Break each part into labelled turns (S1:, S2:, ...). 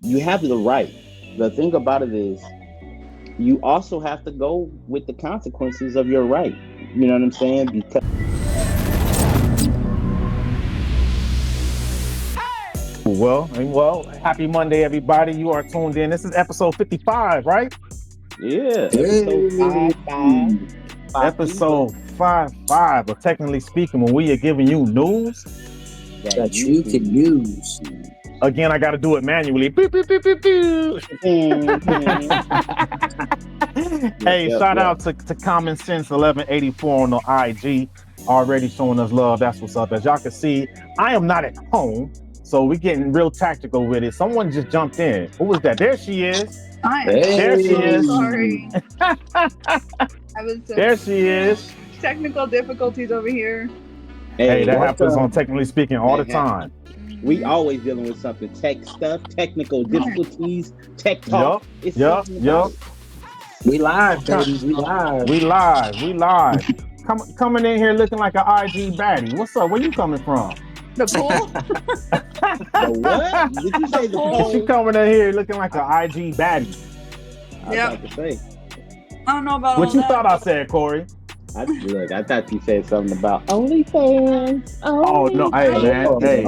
S1: you have the right. The thing about it is, you also have to go with the consequences of your right. You know what I'm saying? Because
S2: Happy Monday, everybody. You are tuned in. This is episode 55, right?
S1: yeah, episode
S3: Hey,
S1: 550
S2: Episode 55. But technically speaking, when we are giving you news,
S1: that
S3: that
S1: you
S3: you
S1: can
S3: can use.
S1: use.
S2: again, I got to do it manually. Beep, beep, beep, beep, beep.
S1: Mhm. Yep,
S2: Hey,
S1: yep,
S2: shout
S1: yep.
S2: out to Common Sense 1184 on the IG. Already showing us love. That's what's up. As y'all can see, I am not at home. So we're getting real tactical with it. Someone just jumped in. Who was that? There she is.
S4: I am
S2: There she
S4: so
S2: is.
S4: sorry. I was
S2: There she is.
S4: technical difficulties over here.
S2: Hey,
S1: Hey,
S2: that happens on
S3: Welcome.
S2: Technically Speaking all the
S1: that happens.
S2: time.
S1: We always dealing with something tech stuff, technical difficulties, tech talk.
S2: Yup,
S1: It's
S2: yup,
S1: something about
S2: yup.
S1: it.
S3: We live, baby. We live.
S2: We live. We live. Coming in here looking like an IG baddie. What's up? Where you coming from?
S4: The pool?
S1: The what? Did you say the
S2: She
S1: poll?
S2: coming in here looking like an IG baddie.
S1: I was
S4: Yep.
S1: about to say.
S4: I don't know about
S2: What
S4: all
S2: you
S4: that.
S2: thought I said, Corey?
S1: I thought you said something about OnlyFans.
S2: Oh no, hey man,
S3: Oh,
S2: hey,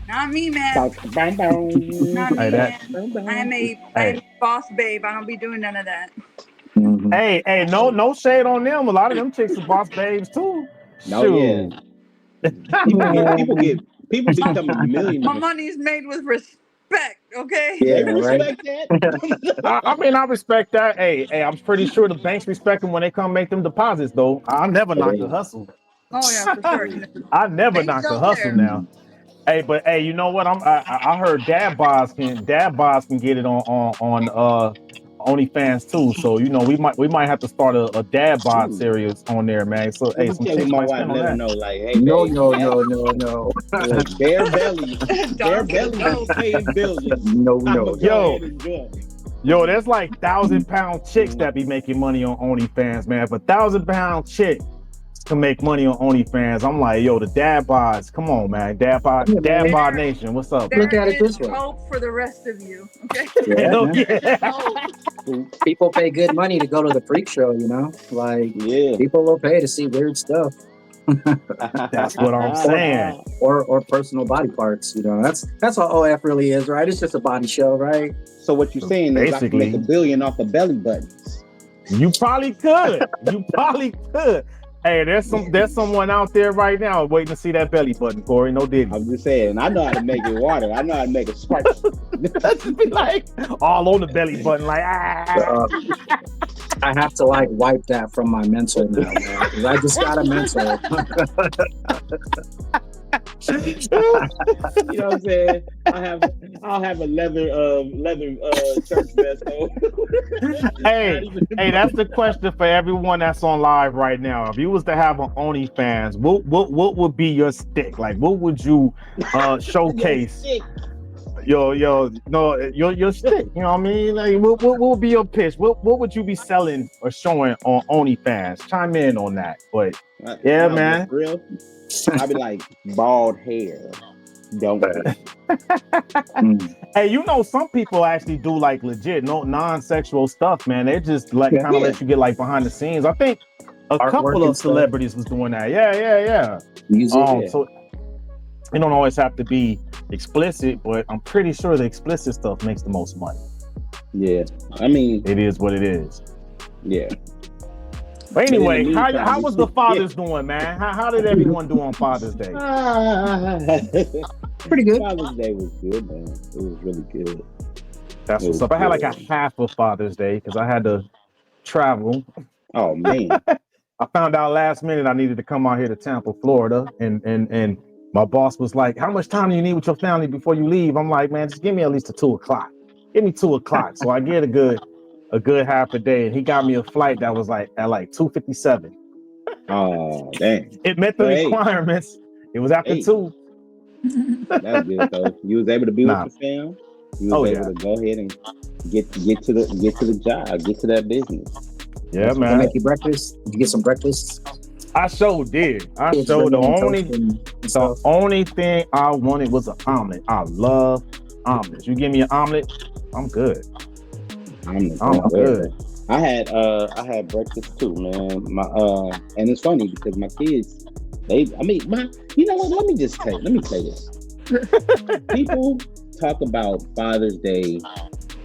S4: Not me, man.
S1: Bang, bang.
S4: Not me,
S2: hey that,
S4: man.
S1: Bang,
S4: I am
S1: bang.
S4: a boss babe. I don't be doing none of that.
S3: Mhm.
S2: hey, no shade on them. A lot of them chicks are boss babes too.
S1: No, yeah.
S2: Shoot.
S1: People becoming
S4: My
S1: millionaires.
S4: money's made with respect, okay?
S3: Yeah,
S1: They
S3: right.
S1: respect that.
S2: I mean, I respect that. Hey, I'm pretty sure the banks respect them when they come make them deposits, though. I never knock the hustle.
S4: Oh yeah, for sure.
S2: I never
S4: Banks
S2: knock the
S4: don't
S2: hustle
S4: care.
S2: now. Hey, but hey, you know what? I heard dad bods can get it on OnlyFans too. So we might have to start a dad bod
S1: Ooh.
S2: series on there, man. So
S1: Let
S2: hey,
S1: me
S2: some
S1: tell
S2: chicks
S1: my
S2: might
S1: wife,
S2: spend on
S1: let her
S2: that.
S1: know, like, hey,
S3: No,
S1: babe,
S3: no, no, no, no.
S1: look, bare belly, bare
S4: Dog is
S1: belly is
S4: dope.
S1: paying billions.
S3: No,
S1: I'm
S3: no.
S1: gonna go
S2: Yo,
S1: ahead and join.
S2: there's like 1,000-pound chicks that be making money on OnlyFans, man. If 1,000-pound chick can make money on OnlyFans, I'm like, yo, the dad bods, come on, man,
S3: Yeah,
S2: dad
S3: man.
S2: bod
S4: There,
S2: nation, what's up,
S3: Look
S4: there
S3: at it
S4: is
S3: this way.
S4: hope for the rest of you, okay?
S3: Yeah,
S2: Hell
S3: man.
S4: There is
S2: yeah.
S4: hope.
S3: People pay good money to go to the freak show, you know? Like,
S1: Yeah.
S3: people will pay to see weird stuff
S2: That's what I'm
S3: or
S2: saying.
S3: or personal body parts, you know. That's what OF really is, right? It's just a body show, right?
S1: So what you're saying is I can make
S2: Basically,
S1: $1 billion off of belly buttons.
S2: you probably could. You probably could. Hey, there's someone out there right now waiting to see that belly button, Corey. No diddy.
S1: I'm just saying, I know how to make it water. I know how to make it spark.
S2: Just be like all on the belly button, like
S3: Uh, I have to like wipe that from my mental now, man, because I just got a mental.
S1: You know what I'm saying? I'll have a leather church vest on.
S2: hey, that's the question for everyone that's on live right now. If you was to have an OnlyFans, what would be your stick? Like, what would you showcase? Your stick. You know what I mean? Like, what would be your pitch? What would you be selling or showing on OnlyFans? Chime in on that. But yeah, man.
S1: Real. I'll be like bald hair. Don't
S2: Hey, some people actually do like legit, no non-sexual stuff, man. They just like kind of let you get like behind the scenes. I think a
S3: Artwork
S2: couple
S3: and
S2: of
S3: stuff.
S2: celebrities was doing that. Yeah.
S3: Music.
S2: So it don't always have to be explicit, but I'm pretty sure the explicit stuff makes the most money.
S1: Yeah. I mean,
S2: It is what it is.
S1: yeah.
S2: But anyway,
S1: But in the meantime,
S2: how was the fathers doing, man? How did everyone do on Father's Day?
S3: Pretty good.
S1: Father's Day was good, man. It was really good.
S2: That's what's up. I had like a half of Father's Day because I had to travel.
S1: Oh man.
S2: I found out last minute I needed to come out here to Tampa, Florida, and my boss was like, "How much time do you need with your family before you leave?" I'm like, "Man, just give me at least to 2:00. Give me 2:00." So I get a good half a day, and he got me a flight that was like at like 2:57.
S1: Oh dang.
S2: It met the requirements. It was after 2.
S1: That's good though. You was able to be with your fam. You was able to go ahead and get to the job, get to that business.
S2: Yeah,
S3: Did
S2: man.
S3: make you breakfast? Did you get some breakfast?
S2: I sure did. The only thing I wanted was an omelet. I omelets. You give me an omelet, I'm good.
S1: I'm
S2: good.
S1: I had breakfast too, man. And it's funny because my kids, you know what? Let me say this. People talk about Father's Day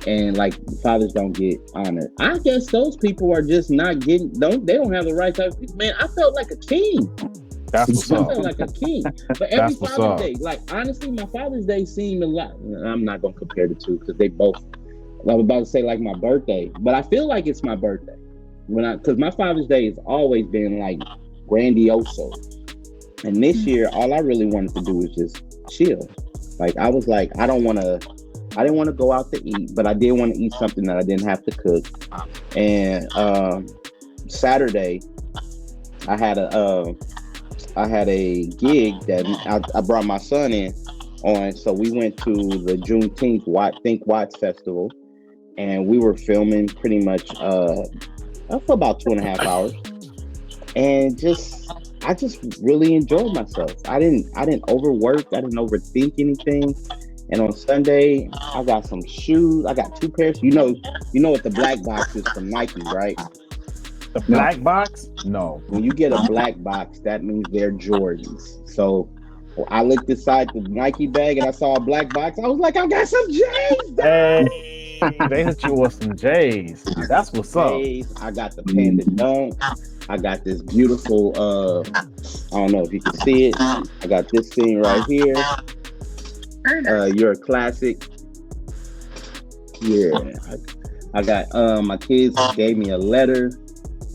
S1: and like fathers don't get honored. I guess those people are just not getting. They don't have the right type of people. Man, I felt like a king.
S2: That's what's up.
S1: I felt like a king. But every Father's Day, like honestly, my Father's Day seemed a lot. I'm not gonna compare the two because they both. I was about to say like my birthday, but I feel like it's my birthday because my Father's Day has always been like grandioso. And this year, all I really wanted to do was just chill. Like I was like, I didn't want to go out to eat, but I did want to eat something that I didn't have to cook. And Saturday, I had a gig that I brought my son in on. So we went to the Juneteenth Think Watts Festival, and we were filming pretty much for about 2.5 hours, and I just really enjoyed myself. I didn't overwork. I didn't overthink anything. And on Sunday, I got some shoes. I got 2 pairs. You know what the black box is from Nike, right?
S2: The black box? No.
S1: When you get a black box, that means they're Jordans. So I looked inside the Nike bag and I saw a black box. I was like, I got some J's.
S2: Hey, they hit you with some J's. That's what's up.
S1: I got the Panda Dunk. I got this beautiful, I don't know if you can see it. I got this thing right here. You're a classic. Yeah. I got, my kids gave me a letter.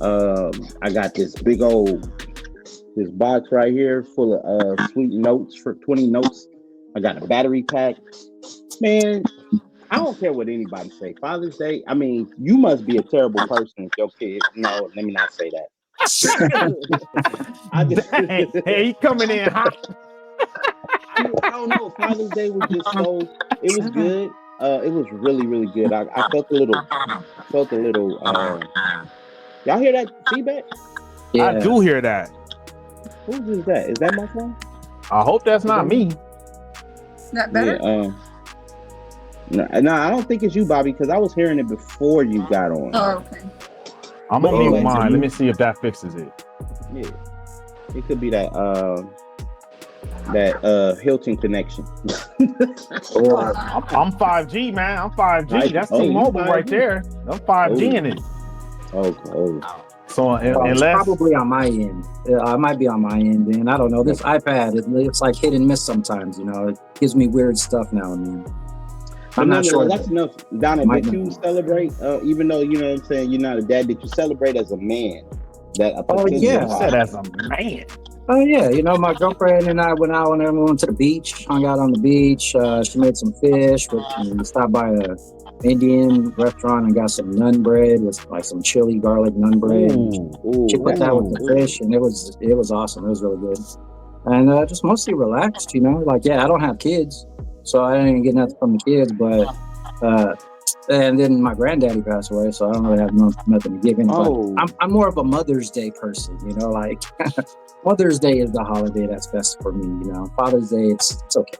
S1: I got this big this box right here full of sweet notes for 20 notes. I got a battery pack. Man, I don't care what anybody say. Father's Day, I mean, you must be a terrible person if your kid. No, let me not say that.
S2: Hey, he coming in hot.
S1: I don't know. Father's Day was just it was good. It was really, really good. I felt a little, y'all hear that feedback?
S2: Yeah. I do hear that.
S1: Who's that? Is that my phone?
S2: I hope that's not me.
S4: That better?
S1: Yeah, no, I don't think it's you, Bobby, because I was hearing it before you got on.
S4: Oh, okay.
S2: I'm gonna mute mine. Let me see if that fixes it.
S1: Yeah, it could be that Hilton connection.
S2: I'm 5G, man. I'm 5G. That's T-Mobile right there. I'm 5G in it.
S1: Okay.
S2: So
S3: it's probably on my end. I might be on my end, and I don't know. This iPad, it's like hit and miss sometimes. You know, it gives me weird stuff now and then. I'm not sure.
S1: That's enough. Donald, did you celebrate, even though, you know what I'm saying, you're not a dad, did you celebrate as a man?
S2: You said as a man.
S3: Oh, yeah. You know, my girlfriend and I went out and we went to the beach, hung out on the beach. She made some fish. We stopped by a Indian restaurant and got some naan bread with like some chili garlic naan bread. She put that with the fish, and it was awesome. It was really good. And just mostly relaxed, you know. Like, yeah, I don't have kids, so I didn't get nothing from the kids. But and then my granddaddy passed away, so I don't really have nothing to give anybody. I'm more of a Mother's Day person, you know. Like Mother's Day is the holiday that's best for me, you know. Father's Day, it's okay.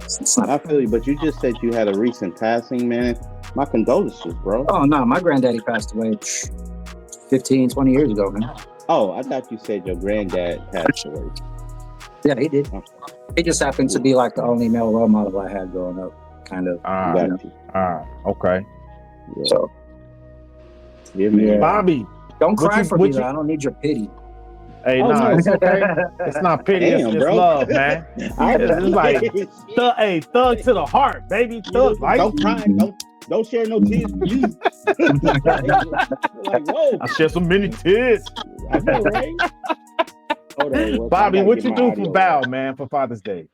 S3: It's not.
S1: I feel you, but you just said you had a recent passing, man. My condolences, bro.
S3: Oh, no, my granddaddy passed away 15, 20 years ago, man.
S1: Oh, I thought you said your granddad passed away.
S3: Yeah, he did. He just happened to be like the only male role model I had growing up, kind of.
S2: Okay.
S3: Yeah. So,
S1: yeah,
S2: Bobby,
S3: don't cry for me, though. I don't need your pity.
S2: Hey, it's okay. It's not pity.
S1: Damn,
S2: it's love, man. It's like, thug to the heart, baby. Thug, right?
S1: Don't cry. Don't share no tears, please. Like, whoa.
S2: I share so many tears.
S1: I know, right?
S2: Bobby, what you do for Val, man, for Father's Day?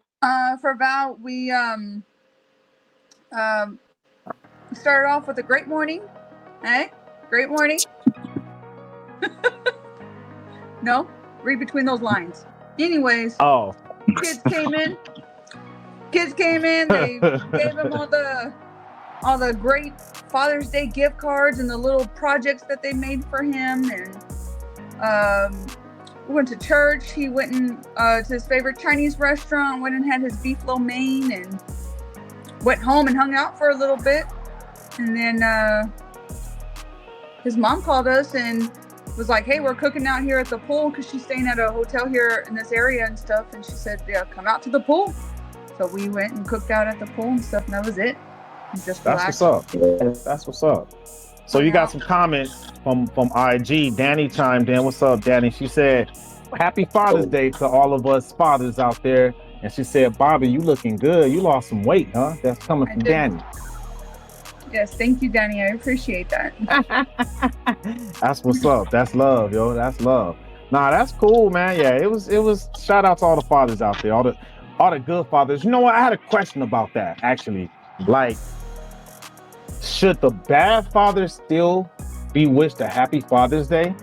S4: For Val, we started off with a great morning. Hey, great morning. No, read between those lines. Anyways, kids came in. They gave him all the great Father's Day gift cards and the little projects that they made for him. And we went to church. He went to his favorite Chinese restaurant, went and had his beef lo mein, and went home and hung out for a little bit. And then his mom called us and was like, hey, we're cooking out here at the pool, because she's staying at a hotel here in this area and stuff. And she said, yeah, come out to the pool. So we went and cooked out at the pool and stuff, and that was it. Just
S2: That's what's up. That's what's up. So you got some comments from IG. Danny chimed in. What's up, Danny? She said, happy Father's Day to all of us fathers out there. And she said, Bobby, you looking good. You lost some weight, huh? That's coming from Danny.
S4: Yes, thank you, Danny. I appreciate that.
S2: That's what's up. That's love, yo. That's love. Nah, that's cool, man. Yeah, it was shout out to all the fathers out there, all the good fathers. You know what? I had a question about that, actually. Like, should the bad father still be wished a happy Father's Day?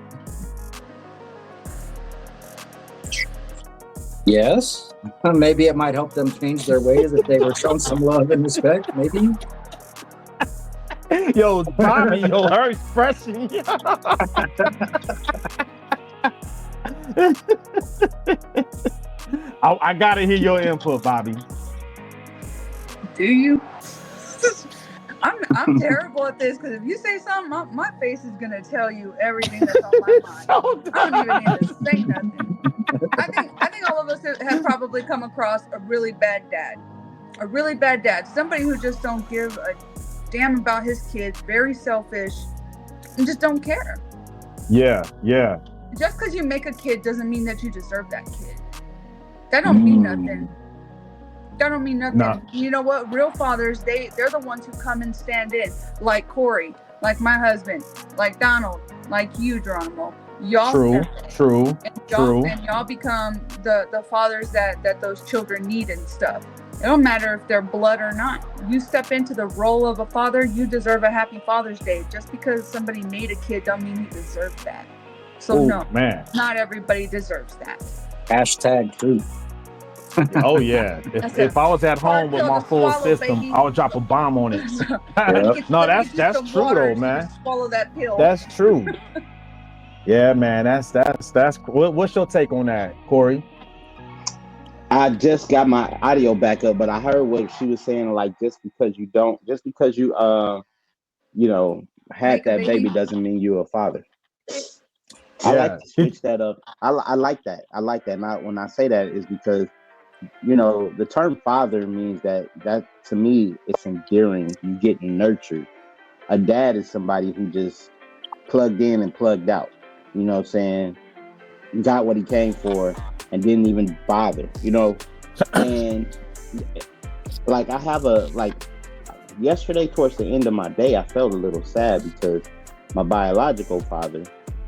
S3: Yes. Maybe it might help them change their ways if they were shown some love and respect. Maybe.
S2: Yo, Bobby, yo, her expression. I gotta hear your input, Bobby.
S4: Do you? I'm terrible at this, because if you say something, my face is gonna tell you everything that's on my mind. I don't even need to say nothing. I think all of us have probably come across a really bad dad, somebody who just don't give a damn about his kids, very selfish, and just don't care.
S2: Yeah.
S4: Just because you make a kid doesn't mean that you deserve that kid. That don't mean nothing. That don't mean nothing. No. You know what? Real fathers, they're the ones who come and stand in, like Corey, like my husband, like Donald, like you, Geronimo. Y'all
S2: True.
S4: And y'all become the fathers that those children need and stuff. It don't matter if they're blood or not. You step into the role of a father, you deserve a happy Father's Day. Just because somebody made a kid don't mean you deserve that. So no, man, not everybody deserves that.
S3: Hashtag truth.
S2: Oh yeah. If I was at home with my full system, baby, I would drop a bomb on it. No, that's true though, man.
S4: Swallow that pill.
S2: That's true. Yeah, man. That's what's your take on that, Corey?
S1: I just got my audio back up, but I heard what she was saying. Like, just because you had that baby doesn't mean you're a father. Yeah. I like to switch that up. I like that. And when I say that is because, the term father means that to me, it's endearing. You get nurtured. A dad is somebody who just plugged in and plugged out. You know what I'm saying? Got what he came for and didn't even bother, And like yesterday towards the end of my day, I felt a little sad because my biological father,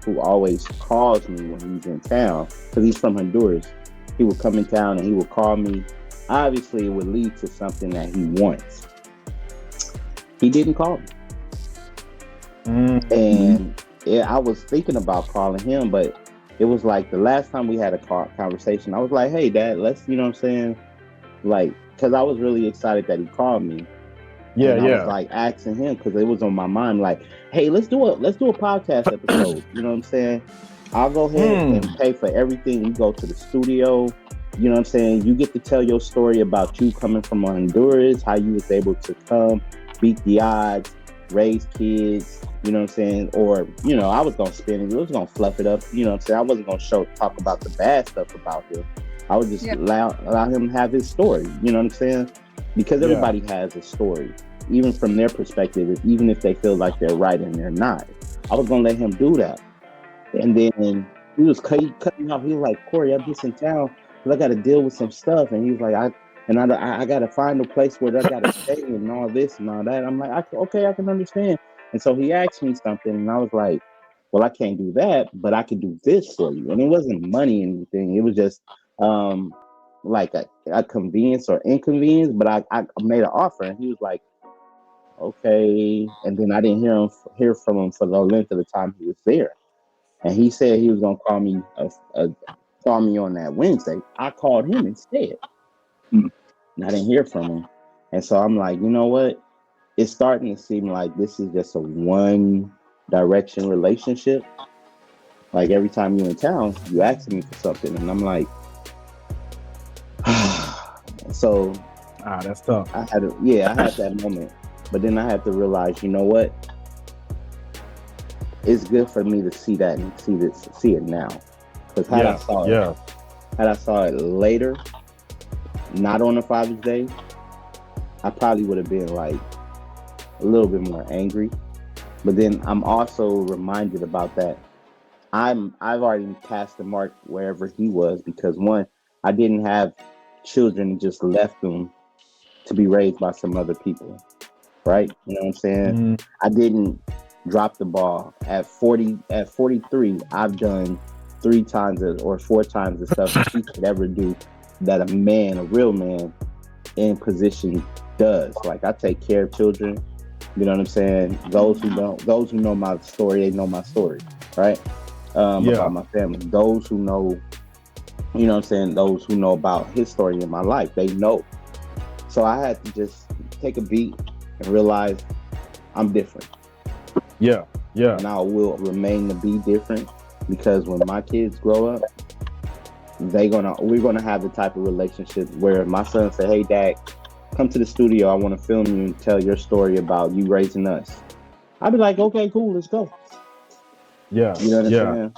S1: who always calls me when he's in town, because he's from Honduras, he would come in town and he would call me. Obviously, it would lead to something that he wants. He didn't call me. Mm-hmm. And I was thinking about calling him, but it was like the last time we had a conversation, I was like, hey, Dad, let's, you know what I'm saying? Like, because I was really excited that he called me. Yeah, I was like asking him, because it was on my mind, like, hey, let's do a podcast episode. You know what I'm saying? I'll go ahead and pay for everything. You go to the studio. You know what I'm saying? You get to tell your story about you coming from Honduras, how you was able to come, beat the odds, raise kids, you know what I'm saying? Or, I was going to spin it. I was going to fluff it up. You know what I'm saying? I wasn't going to talk about the bad stuff about him. I would just allow him to have his story. You know what I'm saying? Because everybody has a story, even from their perspective, even if they feel like they're right and they're not. I was going to let him do that. And then he was cutting off. He was like, Corey, I'm just in town because I got to deal with some stuff. And he was like, I got to find a place where I got to stay and all this and all that. I'm like, okay, I can understand. And so he asked me something, and I was like, well, I can't do that, but I can do this for you. And it wasn't money or anything. It was just like a convenience or inconvenience, but I made an offer, and he was like, okay. And then I didn't hear from him for the length of the time he was there. And he said he was going to call me on that Wednesday. I called him instead. And I didn't hear from him. And so I'm like, you know what? It's starting to seem like this is just a one direction relationship. Like every time you're in town, you ask me for something. And I'm like, so
S2: That's tough.
S1: I had that moment, but then I had to realize, you know what? It's good for me to see that and see it now. Because had I saw it later, not on the Father's Day, I probably would have been like a little bit more angry. But then I'm also reminded about that. I've already passed the mark wherever he was, because one, I didn't have children and just left them to be raised by some other people, right? You know what I'm saying? I didn't drop the ball. At 43, I've done 3 times or 4 times the stuff that he could ever do that a real man in position does. Like, I take care of children. You know what I'm saying? Those who know my story, they know my story, right? About my family. Those who know, you know what I'm saying? Those who know about his story in my life, they know. So I had to just take a beat and realize I'm different.
S2: Yeah.
S1: And I will remain to be different, because when my kids grow up, we're gonna have the type of relationship where my son say, "Hey, Dad, come to the studio. I want to film you and tell your story about you raising us." I'd be like, "Okay, cool, let's go."
S2: Yeah.
S1: You know what I'm saying?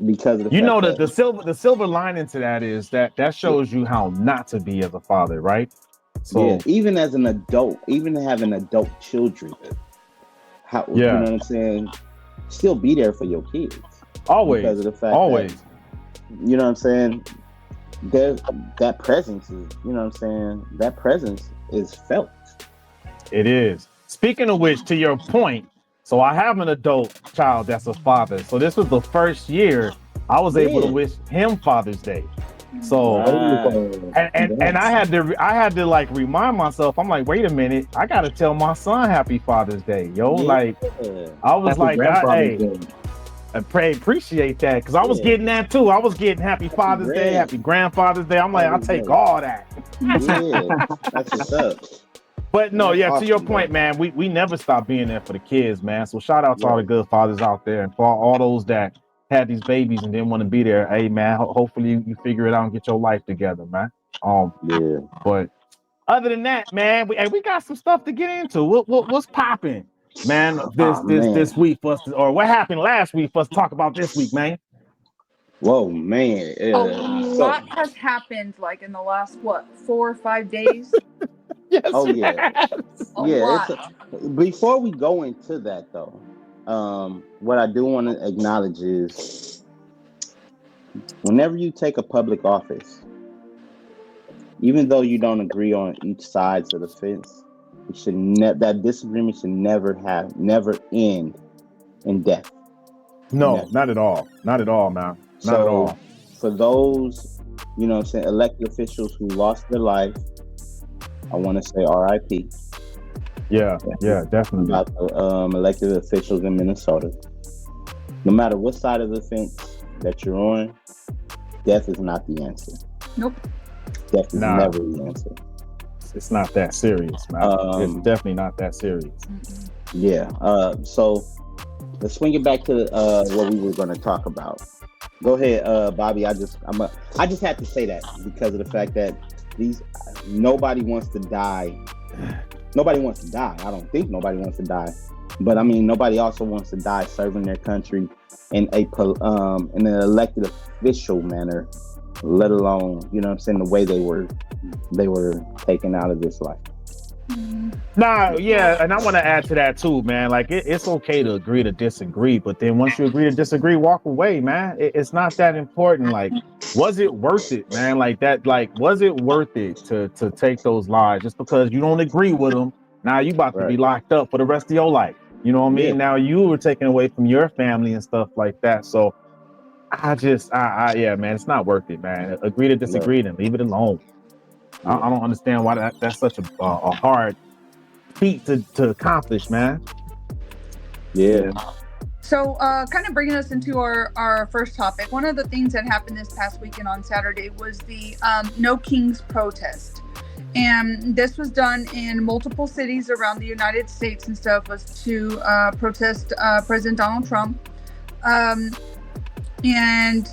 S1: Because of
S2: the silver lining to that is that shows you how not to be as a father, right? So
S1: even as an adult, even having adult children, you know what I'm saying? Still be there for your kids.
S2: Always.
S1: Because of the fact that, you know what I'm saying? That presence is, you know what I'm saying? That presence is felt.
S2: It is. Speaking of which, to your point, so I have an adult child that's a father. So this was the first year I was able to wish him Father's Day. So and I had to like remind myself, I'm like, wait a minute, I gotta tell my son Happy Father's Day, yo. Like, I was like, hey, I appreciate that, because I was getting that too. I was getting Happy Father's Day, Happy Grandfather's Day. I'm like, I'll take all that.
S1: That's what's up.
S2: But no, awesome, to your point, man, we never stop being there for the kids, man. So shout out to all the good fathers out there, and for all those that had these babies and didn't want to be there. Hey, man, hopefully you figure it out and get your life together, man. But other than that, man, we got some stuff to get into. What's popping, man? This week for us or what happened last week for us to talk about this week, man?
S1: Whoa, man.
S4: A lot has happened, like in the last 4 or 5 days.
S2: Yes.
S1: Oh yeah.
S4: A lot.
S1: Before we go into that though, what I do want to acknowledge is, whenever you take a public office, even though you don't agree on each sides of the fence, it should that disagreement should never end in death.
S2: No, not at all. Not at all, man. Not at all.
S1: For those, you know what I'm saying, elected officials who lost their life, I want to say RIP.
S2: Yeah, definitely.
S1: About the elected officials in Minnesota. No matter what side of the fence that you're on, death is not the answer.
S4: Nope.
S1: Death is never the answer.
S2: It's not that serious, man. It's definitely not that serious.
S1: Yeah. So let's swing it back to what we were going to talk about. Go ahead, Bobby. I just had to say that because of the fact that nobody wants to die. Nobody wants to die. I don't think nobody wants to die. But I mean, nobody also wants to die serving their country in an elected official manner, let alone, you know what I'm saying, the way they were taken out of this life.
S2: Nah, yeah, and I want to add to that too, man. Like, it's okay to agree to disagree, but then once you agree to disagree, walk away, man. It's not that important. Like, was it worth it, man? Like that, like, was it worth it to take those lives just because you don't agree with them? Now you about to be locked up for the rest of your life. You know what I mean? Yeah. Now you were taken away from your family and stuff like that. So yeah, man, it's not worth it, man. Agree to disagree and leave it alone. Yeah. I don't understand why that's such a hard feat to accomplish, man.
S1: Yeah.
S4: So kind of bringing us into our first topic, one of the things that happened this past weekend on Saturday was the No Kings protest. And this was done in multiple cities around the United States and stuff, was to protest President Donald Trump. And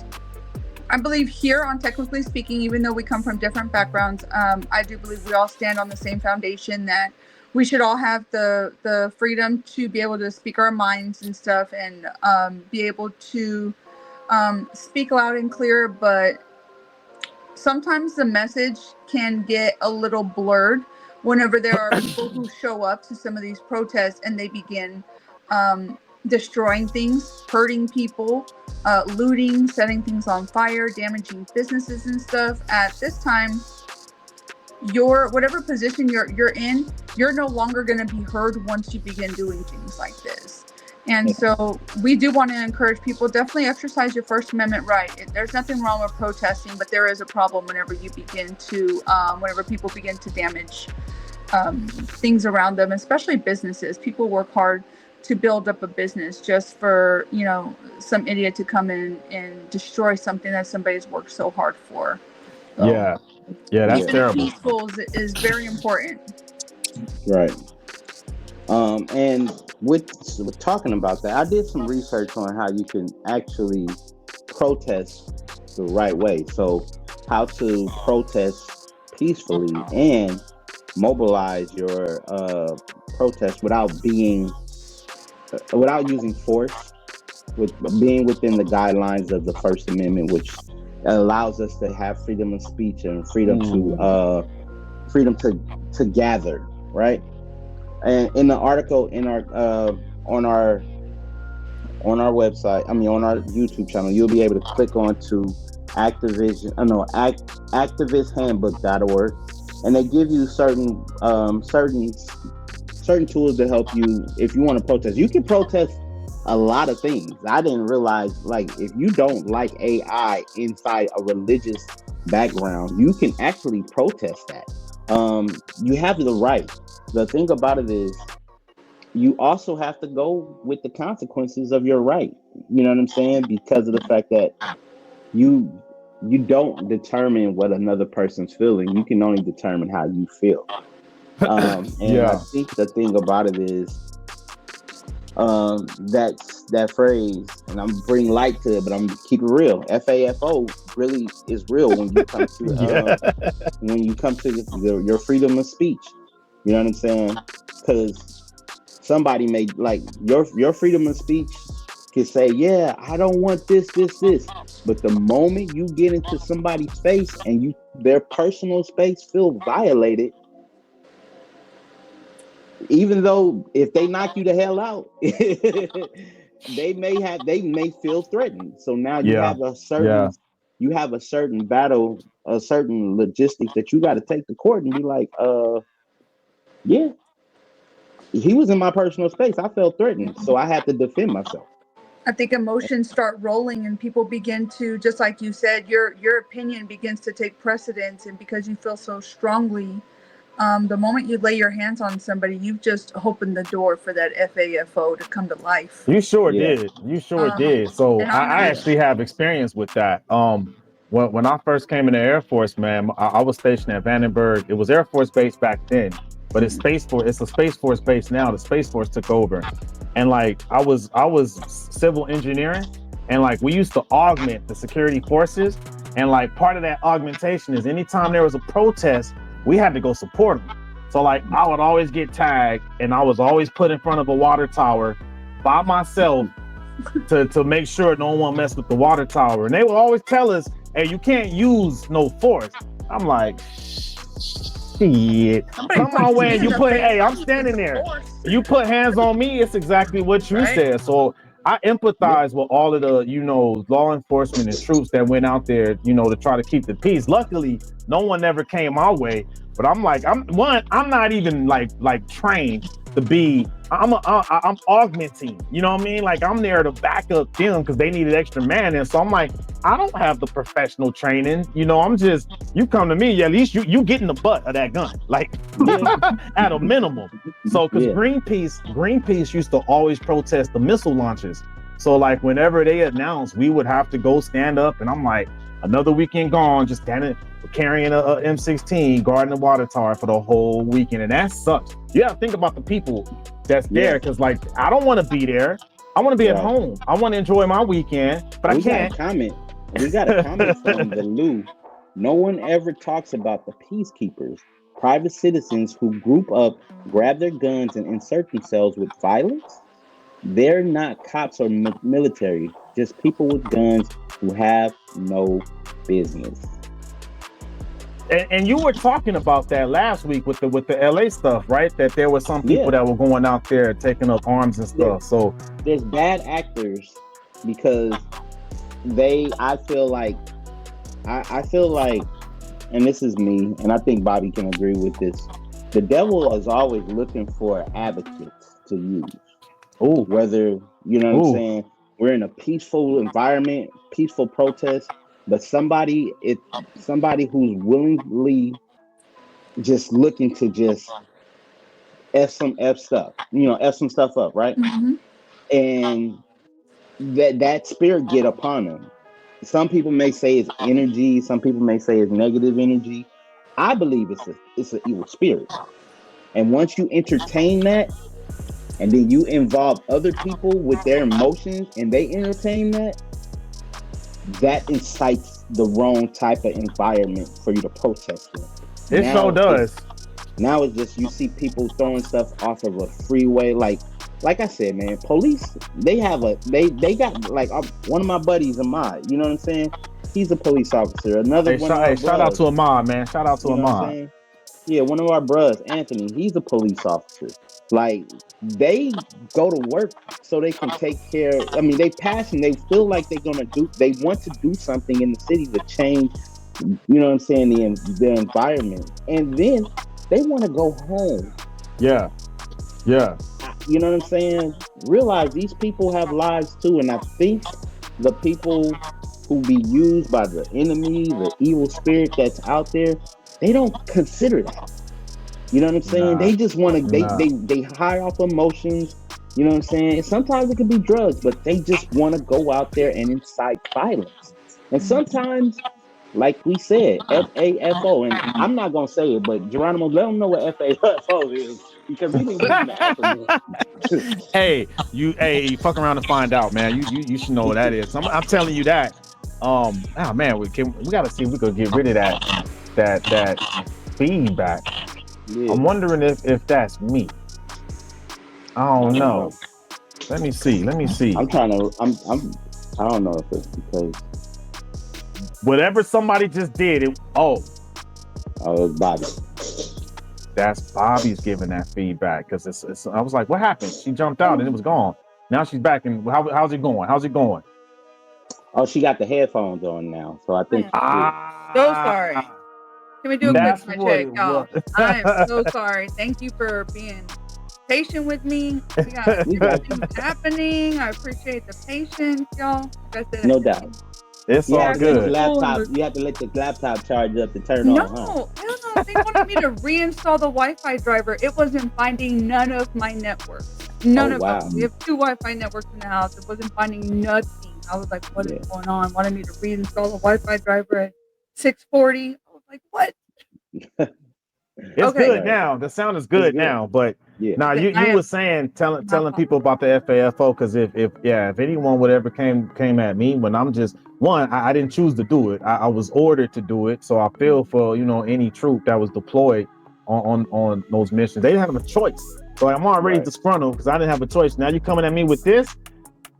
S4: I believe here on Technically Speaking, even though we come from different backgrounds, I do believe we all stand on the same foundation that we should all have the freedom to be able to speak our minds and stuff, and be able to speak loud and clear. But sometimes the message can get a little blurred whenever there are people who show up to some of these protests and they begin destroying things, hurting people, looting, setting things on fire, damaging businesses and stuff. At this time, whatever position you're in, you're no longer going to be heard once you begin doing things like this. And so we do want to encourage people, definitely exercise your First Amendment right. There's nothing wrong with protesting, but there is a problem whenever you begin to, whenever people begin to damage things around them, especially businesses. People work hard to build up a business just for, some idiot to come in and destroy something that somebody's worked so hard for. So,
S2: yeah, that's terrible.
S4: Peaceful is very important.
S1: Right. And with talking about that, I did some research on how you can actually protest the right way. So how to protest peacefully and mobilize your protest without using force, with being within the guidelines of the First Amendment, which allows us to have freedom of speech and freedom to gather, right? And in the article on our website, on our YouTube channel, you'll be able to click on to activisthandbook.org, and they give you certain tools to help you if you want to protest. You can protest a lot of things. I didn't realize, like, if you don't like AI inside a religious background, you can actually protest that. You have the right. The thing about it is, you also have to go with the consequences of your right. You know what I'm saying? Because of the fact that you don't determine what another person's feeling. You can only determine how you feel. I think the thing about it is, that phrase, and I'm bringing light to it, but I'm keep it real. FAFO really is real when you come to your freedom of speech. You know what I'm saying? Because somebody may, like, your freedom of speech can say, yeah, I don't want this. But the moment you get into somebody's face and their personal space feel violated, even though if they knock you the hell out, they may feel threatened. So now you have a certain battle, a certain logistics that you got to take to court and be like, yeah, he was in my personal space. I felt threatened, so I had to defend myself.
S4: I think emotions start rolling and people begin to, just like you said, your opinion begins to take precedence, and because you feel so strongly, the moment you lay your hands on somebody, you've just opened the door for that FAFO to come to life.
S2: You sure did. You sure did. So I actually have experience with that. When I first came in the Air Force, man, I was stationed at Vandenberg. It was Air Force Base back then, but it's a Space Force base now. The Space Force took over. And like I was civil engineering, and like we used to augment the security forces. And like part of that augmentation is anytime there was a protest, we had to go support them. So like I would always get tagged, and I was always put in front of a water tower by myself to make sure no one messed with the water tower. And they would always tell us, hey, you can't use no force. I'm like, shit. Come on, when you put, hey, I'm standing there. You put hands on me, it's exactly what you said. So I empathize with all of the, law enforcement and troops that went out there, to try to keep the peace. Luckily, no one ever came my way. But I'm like, I'm not even like trained to be. I'm augmenting. You know what I mean? Like I'm there to back up them because they needed extra man. And so I'm like, I don't have the professional training. I'm just, you come to me, at least you get in the butt of that gun, like at a minimum. So because Greenpeace used to always protest the missile launches. So like whenever they announced, we would have to go stand up, and I'm like, another weekend gone, just standing carrying a M16, guarding the water tower for the whole weekend, and that sucks. You got to think about the people that's there, because like I don't want to be there. I want to be at home. I want to enjoy my weekend, but I can't.
S1: We got a comment from the Lou. No one ever talks about the peacekeepers, private citizens who group up, grab their guns, and insert themselves with violence. They're not cops or military, just people with guns who have no business.
S2: And you were talking about that last week with the LA stuff, right? That there were some people that were going out there taking up arms and stuff. So
S1: there's bad actors because I feel like, and this is me, and I think Bobby can agree with this. The devil is always looking for advocates to use.
S2: Oh,
S1: whether you know what I'm saying, we're in a peaceful environment, peaceful protest, but somebody who's willingly just looking to just f some stuff up, right?
S4: Mm-hmm.
S1: And that spirit get upon them. Some people may say it's energy, some people may say it's negative energy. I believe it's an evil spirit, and once you entertain that, and then you involve other people with their emotions and they entertain that incites the wrong type of environment for you to protest in.
S2: It sure does.
S1: Now it's just, you see people throwing stuff off of a freeway. Like I said, man, police, they got, like, one of my buddies, Ahmad, you know what I'm saying? He's a police officer.
S2: Shout out to Ahmad, man. Shout out to Ahmad.
S1: Yeah, one of our bros, Anthony, he's a police officer. Like, they go to work so they can take care. I mean, they feel like they want to do something in the city to change, you know what I'm saying, the environment. And then they want to go home.
S2: Yeah.
S1: You know what I'm saying? Realize these people have lives too. And I think the people who be used by the enemy, the evil spirit that's out there, they don't consider that. You know what I'm saying? They just want to, they high off emotions. You know what I'm saying? And sometimes it could be drugs, but they just want to go out there and incite violence. And sometimes, like we said, FAFO, and I'm not going to say it, but Geronimo, let them know what FAFO is, because he didn't get the acronym.
S2: Hey, you fuck around and find out, man. You should know what that is. I'm telling you that. Man, we got to see if we could get rid of that feedback. Yeah. I'm wondering if that's me. I don't know. Let me see.
S1: I don't know if it's because
S2: whatever somebody just did. It
S1: was Bobby.
S2: That's Bobby's giving that feedback, because it's. I was like, what happened? She jumped out and it was gone. Now she's back, and how's it going?
S1: Oh, she got the headphones on now, so I think.
S4: So sorry. Can we do a quick check, y'all? I am so sorry. Thank you for being patient with me. We got things happening. I appreciate the patience, y'all.
S1: No doubt.
S2: It's all good.
S1: You have to let the laptop charge up to turn on.
S4: No. They wanted me to reinstall the Wi-Fi driver. It wasn't finding none of my networks. None of them. We have 2 Wi-Fi networks in the house. It wasn't finding nothing. I was like, what is going on? Wanted me to reinstall the Wi-Fi driver at 640. I was like, what?
S2: It's good now. The sound is good now, but now you were saying telling people about the FAFO, because if anyone would ever came at me when I'm just I didn't choose to do it. I was ordered to do it, so I feel for any troop that was deployed on those missions. They didn't have a choice, so I'm already disgruntled because I didn't have a choice. Now you're coming at me with this,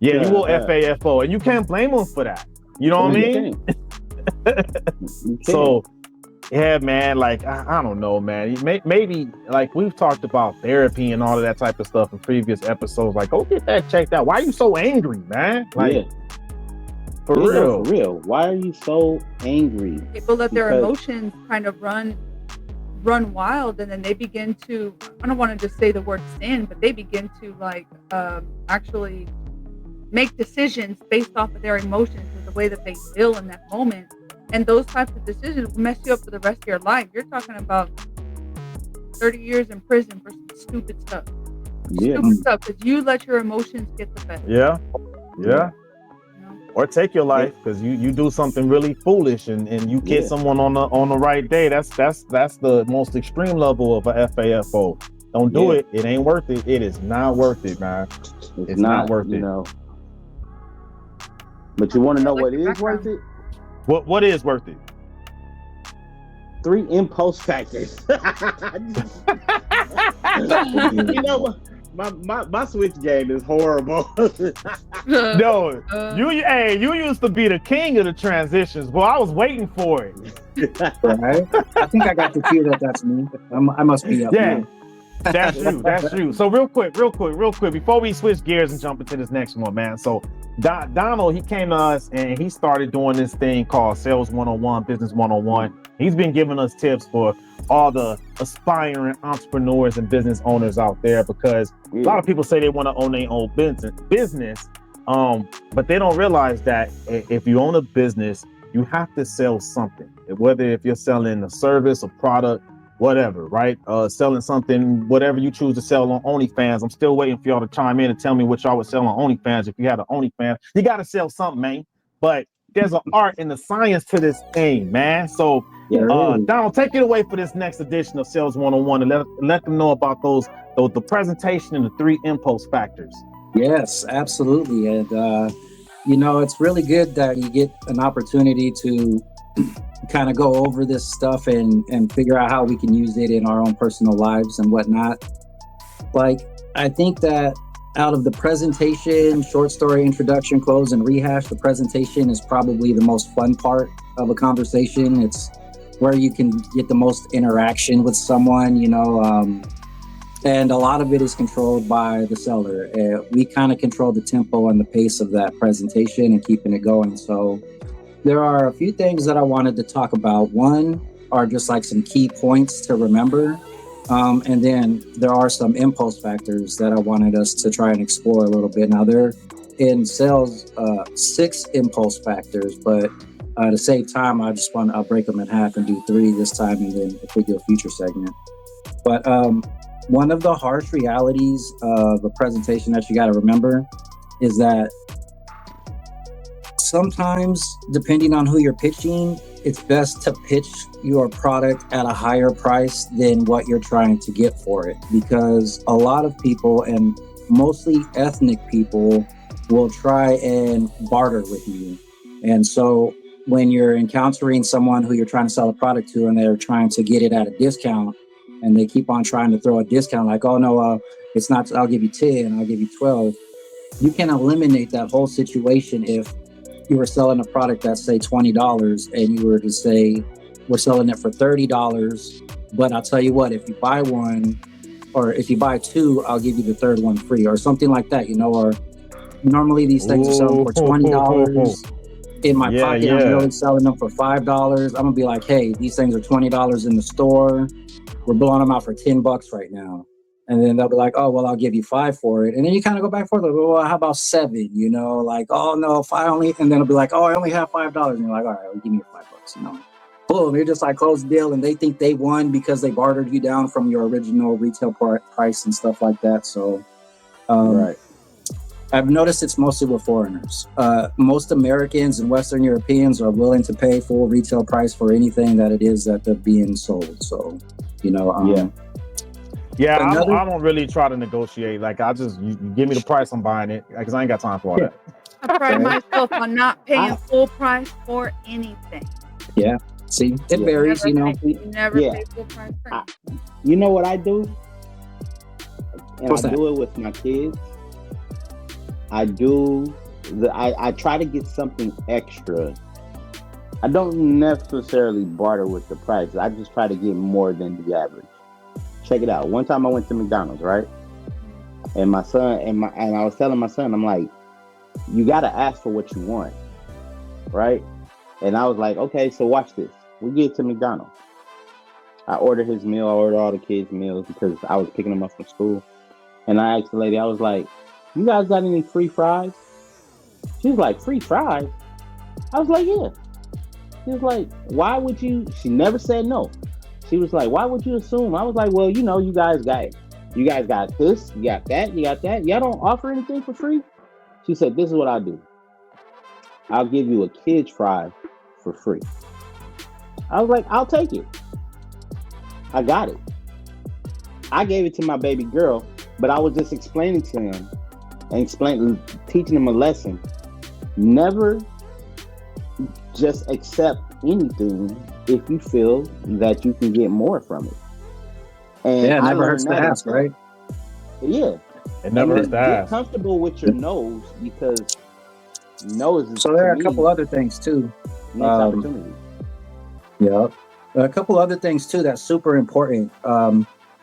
S2: you will FAFO, and you can't blame them for that. You know what I mean? So. Yeah, man, like, I don't know, man. Maybe, like, we've talked about therapy and all of that type of stuff in previous episodes. Like, go get that checked out. Why are you so angry, man? Like, for real.
S1: Why are you so angry?
S4: People let their emotions kind of run wild, and then they begin to, I don't want to just say the word sin, but they begin to, like, actually make decisions based off of their emotions and the way that they feel in that moment. And those types of decisions will mess you up for the rest of your life. You're talking about 30 years in prison for some stupid stuff. Stupid stuff, because you let your emotions get the best.
S2: Yeah. Or take your life because you do something really foolish and you kiss someone on the right day. That's the most extreme level of a FAFO. Don't do it. It ain't worth it. It is not worth it, man. It's not worth it.
S1: But you want to know what is worth it?
S2: What is worth it?
S1: 3 impulse factors. You know, my Switch game is horrible.
S2: No, you used to be the king of the transitions. Well, I was waiting for it.
S3: Right? I think I got the cue that's me. I must be up now.
S2: That's you. So real quick, before we switch gears and jump into this next one, man. So Donald, he came to us and he started doing this thing called Sales 101, Business 101. He's been giving us tips for all the aspiring entrepreneurs and business owners out there, because a lot of people say they want to own their own business, but they don't realize that if you own a business, you have to sell something. Whether if you're selling a service, a product, whatever, right? Selling something, whatever you choose to sell on OnlyFans. I'm still waiting for y'all to chime in and tell me what y'all would sell on OnlyFans. If you had an OnlyFans, you got to sell something, man. But there's an art and a science to this thing, man. So, Donald, take it away for this next edition of Sales 101 and let them know about the presentation and the 3 impulse factors.
S3: Yes, absolutely. And, it's really good that you get an opportunity to kind of go over this stuff and figure out how we can use it in our own personal lives and whatnot. Like, I think that out of the presentation, short story, introduction, close, and rehash, the presentation is probably the most fun part of a conversation. It's where you can get the most interaction with someone, and a lot of it is controlled by the seller. We kind of control the tempo and the pace of that presentation and keeping it going. So there are a few things that I wanted to talk about. One are just like some key points to remember. And then there are some impulse factors that I wanted us to try and explore a little bit. Now, they're in sales 6 impulse factors, but to save time, I'll break them in half and do 3 this time, and then if we do a future segment. But one of the harsh realities of a presentation that you got to remember is that sometimes, depending on who you're pitching, it's best to pitch your product at a higher price than what you're trying to get for it, because a lot of people, and mostly ethnic people, will try and barter with you. And so when you're encountering someone who you're trying to sell a product to and they're trying to get it at a discount, and they keep on trying to throw a discount like, oh no, it's not, I'll give you 10, I'll give you 12. You can eliminate that whole situation if you were selling a product that's, say, $20, and you were to say, we're selling it for $30, but I'll tell you what, if you buy one, or if you buy 2, I'll give you the 3rd one free, or something like that, or normally these things are selling for $20. In my pocket, I'm really selling them for $5. I'm gonna be like, hey, these things are $20 in the store. We're blowing them out for $10 right now. And then they'll be like, oh, well, I'll give you 5 for it. And then you kind of go back and forth, like, well, how about 7? Like, oh no, if I only, and then it'll be like, oh, I only have $5. And you're like, all right, well, give me your $5, Boom, you're just like, close the deal, and they think they won because they bartered you down from your original retail price and stuff like that. So right. I've noticed it's mostly with foreigners. Most Americans and Western Europeans are willing to pay full retail price for anything that it is that they're being sold. So,
S2: Yeah, I don't really try to negotiate. Like, you give me the price, I'm buying it, because I ain't got time for all that.
S4: I pride myself on not paying full price for anything.
S3: Yeah, see, it varies,
S4: Never pay full price for anything.
S1: You know what I do? And I do it with my kids. I try to get something extra. I don't necessarily barter with the price. I just try to get more than the average. Check it out. One time I went to McDonald's, right? And my son, and I was telling my son, I'm like, you got to ask for what you want, right? And I was like, okay, so watch this. We get to McDonald's. I ordered his meal. I ordered all the kids' meals because I was picking them up from school. And I asked the lady, I was like, you guys got any free fries? She was like, free fries? I was like, yeah. She was like, why would you? She never said no. She was like, why would you assume? I was like, well, you guys got this, you got that, you got that. Y'all don't offer anything for free? She said, this is what I'll do. I'll give you a kid's fry for free. I was like, I'll take it. I got it. I gave it to my baby girl, but I was just explaining to him and teaching him a lesson. Never just accept anything if you feel that you can get more from it. And
S3: Yeah, it
S1: I
S3: never hurts
S1: learned
S3: to
S1: that
S3: ask, right?
S1: Yeah.
S2: It never hurts to
S1: Get
S2: ask.
S1: comfortable with your no's, because no's is,
S3: So there
S1: to
S3: are a
S1: me,
S3: couple other things too.
S1: next opportunity.
S3: Yeah, a couple other things too that's super important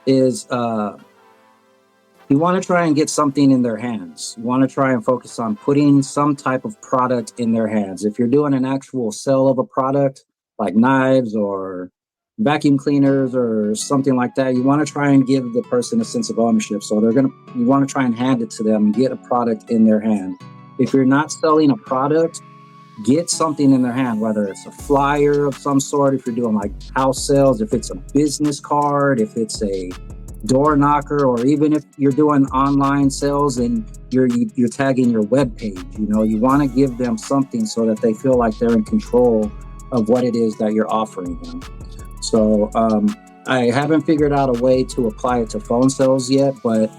S3: is you want to try and get something in their hands. You want to try and focus on putting some type of product in their hands. If you're doing an actual sale of a product like knives or vacuum cleaners or something like that, you want to try and give the person a sense of ownership. So you want to try and hand it to them and get a product in their hand. If you're not selling a product, get something in their hand, whether it's a flyer of some sort, if you're doing like house sales, if it's a business card, if it's a door knocker, or even if you're doing online sales and you're tagging your web page. You want to give them something so that they feel like they're in control of what it is that you're offering them. So I haven't figured out a way to apply it to phone sales yet, but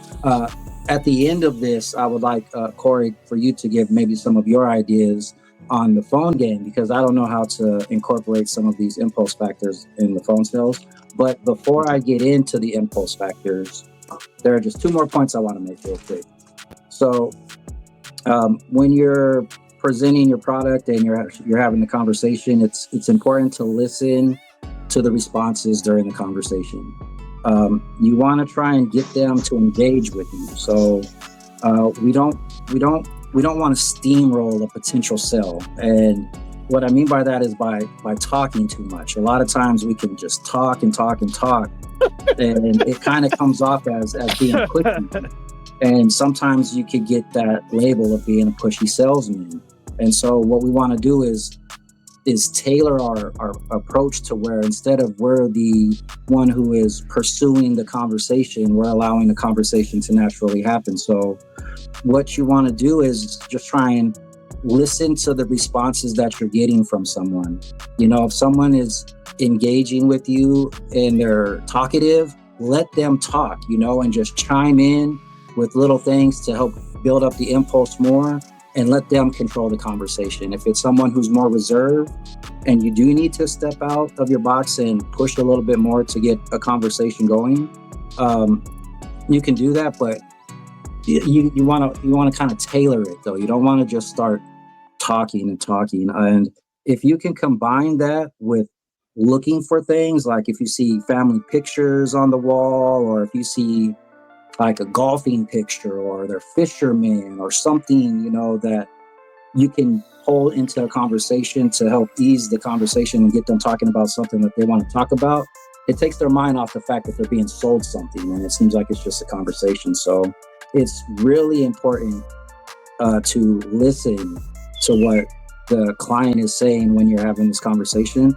S3: at the end of this, I would like Corey, for you to give maybe some of your ideas on the phone game, because I don't know how to incorporate some of these impulse factors in the phone sales. But before I get into the impulse factors, there are just two more points I want to make real quick. So when you're presenting your product and you're having the conversation, it's important to listen to the responses during the conversation. You want to try and get them to engage with you. So we don't want to steamroll a potential sale. And what I mean by that is by talking too much. A lot of times we can just talk and talk and talk, and it kind of comes off as being pushy. And sometimes you could get that label of being a pushy salesman. And so what we want to do is tailor our approach to where, instead of we're the one who is pursuing the conversation, we're allowing the conversation to naturally happen. So what you want to do is just try and listen to the responses that you're getting from someone. If someone is engaging with you and they're talkative, let them talk, and just chime in with little things to help build up the impulse more, and let them control the conversation. If it's someone who's more reserved and you do need to step out of your box and push a little bit more to get a conversation going, you can do that, but you want to kind of tailor it though. You don't want to just start talking. And if you can combine that with looking for things, like if you see family pictures on the wall, or if you see like a golfing picture, or they're fishermen or something, that you can pull into a conversation to help ease the conversation and get them talking about something that they want to talk about, it takes their mind off the fact that they're being sold something, and it seems like it's just a conversation. So it's really important to listen to what the client is saying when you're having this conversation.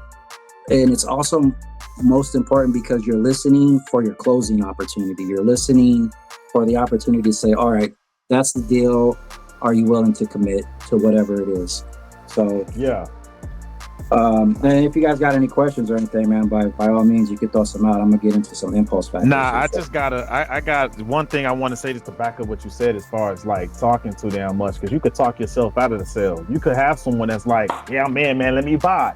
S3: And it's also most important because you're listening for your closing opportunity. You're listening for the opportunity to say, all right, that's the deal. Are you willing to commit to whatever it is? So
S2: yeah.
S3: And if you guys got any questions or anything, man, by all means, you can throw some out. I'm gonna get into some impulse factors.
S2: I got one thing I want to say just to back up what you said as far as like talking too damn much, because you could talk yourself out of the sale. You could have someone that's like, yeah, man, let me buy.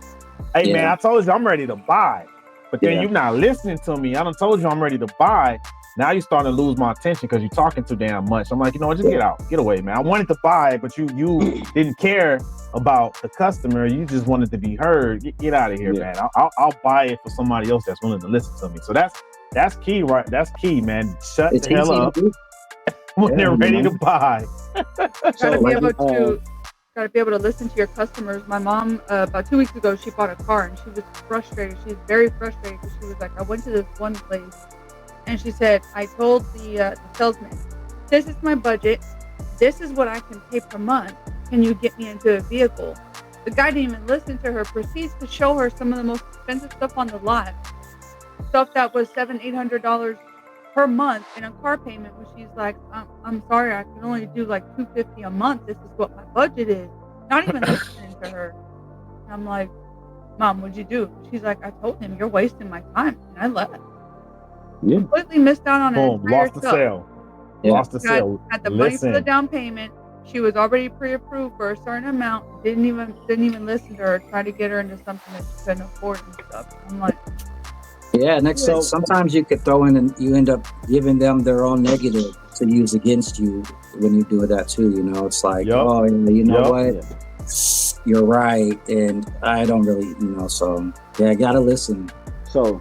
S2: Hey, man, I told you I'm ready to buy, but then you're not listening to me. I done told you I'm ready to buy. Now you're starting to lose my attention because you're talking too damn much. I'm like, just get out, get away, man. I wanted to buy, but you didn't care about the customer. You just wanted to be heard. Get out of here, man. I'll buy it for somebody else that's willing to listen to me. So that's key, right? That's key, man. Shut the hell up when they're ready to buy.
S4: Gotta be able to listen to your customers. My mom, about 2 weeks ago, she bought a car and she was frustrated. She's very frustrated because she was like, I went to this one place and she said, I told the salesman, this is my budget. This is what I can pay per month. Can you get me into a vehicle? The guy didn't even listen to her, proceeds to show her some of the most expensive stuff on the lot. Stuff that was $700-800 per month in a car payment, when she's like, I'm sorry, I can only do like $250 a month. This is what my budget is. Not even listening to her. And I'm like, Mom, what'd you do? She's like, I told him you're wasting my time, and I left.
S1: Yeah.
S4: Completely missed out on an entire
S2: lost the sale.
S4: Lost the sale. Had the money for the down payment. she was already pre-approved for a certain amount. Didn't even listen to her. Tried to get her into something that she couldn't afford and stuff. I'm like,
S3: yeah. So sometimes you could throw in, and you end up giving them their own negative to use against you when you do that too. You know, it's like, oh, you know what? You're right, and I don't really, you know. So yeah, I gotta listen.
S1: So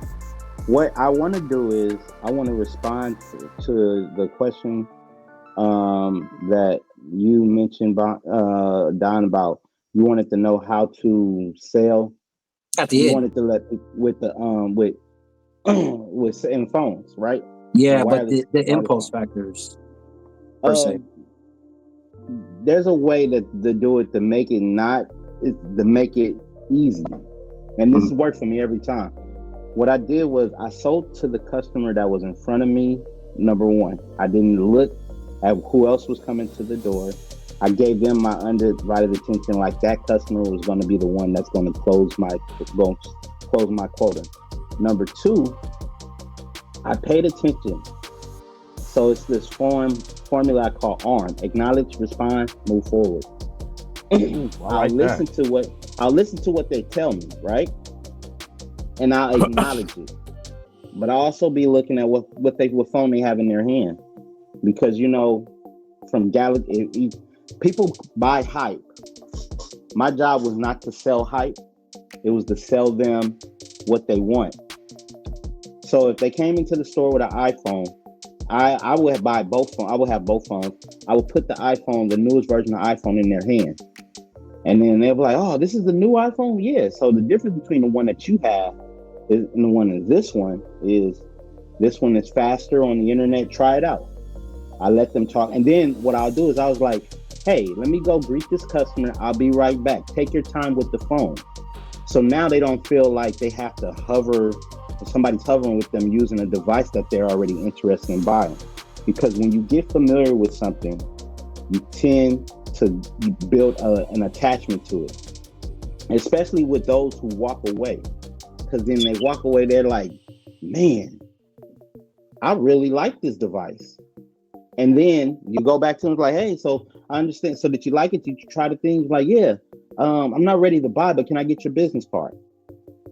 S1: what I want to do is I want to respond to the question that you mentioned, Don, about you wanted to know how to sell.
S3: At the
S1: you
S3: end,
S1: wanted to let with the with in phones, right?
S3: Yeah, but the impulse factors per se.
S1: There's a way to do it to make it easy, and this has worked for me every time. What I did was I sold to the customer that was in front of me. Number one, I didn't look at who else was coming to the door. I gave them my undivided attention, like that customer was going to be the one that's going to close my quota. Number two, I paid attention. So it's this formula I call ARM: acknowledge, respond, move forward. I'll listen to what they tell me, right? And I'll acknowledge it. But I'll also be looking at what phone they have in their hand. Because, you know, from people buy hype. My job was not to sell hype. It was to sell them what they want. So if they came into the store with an iPhone, I would buy both phones. I would have both phones. I would put the iPhone, the newest version of iPhone, in their hand. And then they'll be like, oh, this is the new iPhone? Yeah. So the difference between the one that you have and the one is this one is faster on the internet. Try it out. I let them talk. And then what I'll do is I was like, hey, let me go greet this customer. I'll be right back. Take your time with the phone. So now they don't feel like they have to hover, or somebody's hovering with them using a device that they're already interested in buying. Because when you get familiar with something, you tend to build an attachment to it, especially with those who walk away. Because then they walk away, they're like, man, I really like this device. And then you go back to them like, hey, so I understand. So did you like it? Did you try the things? Like, yeah, I'm not ready to buy, but can I get your business card?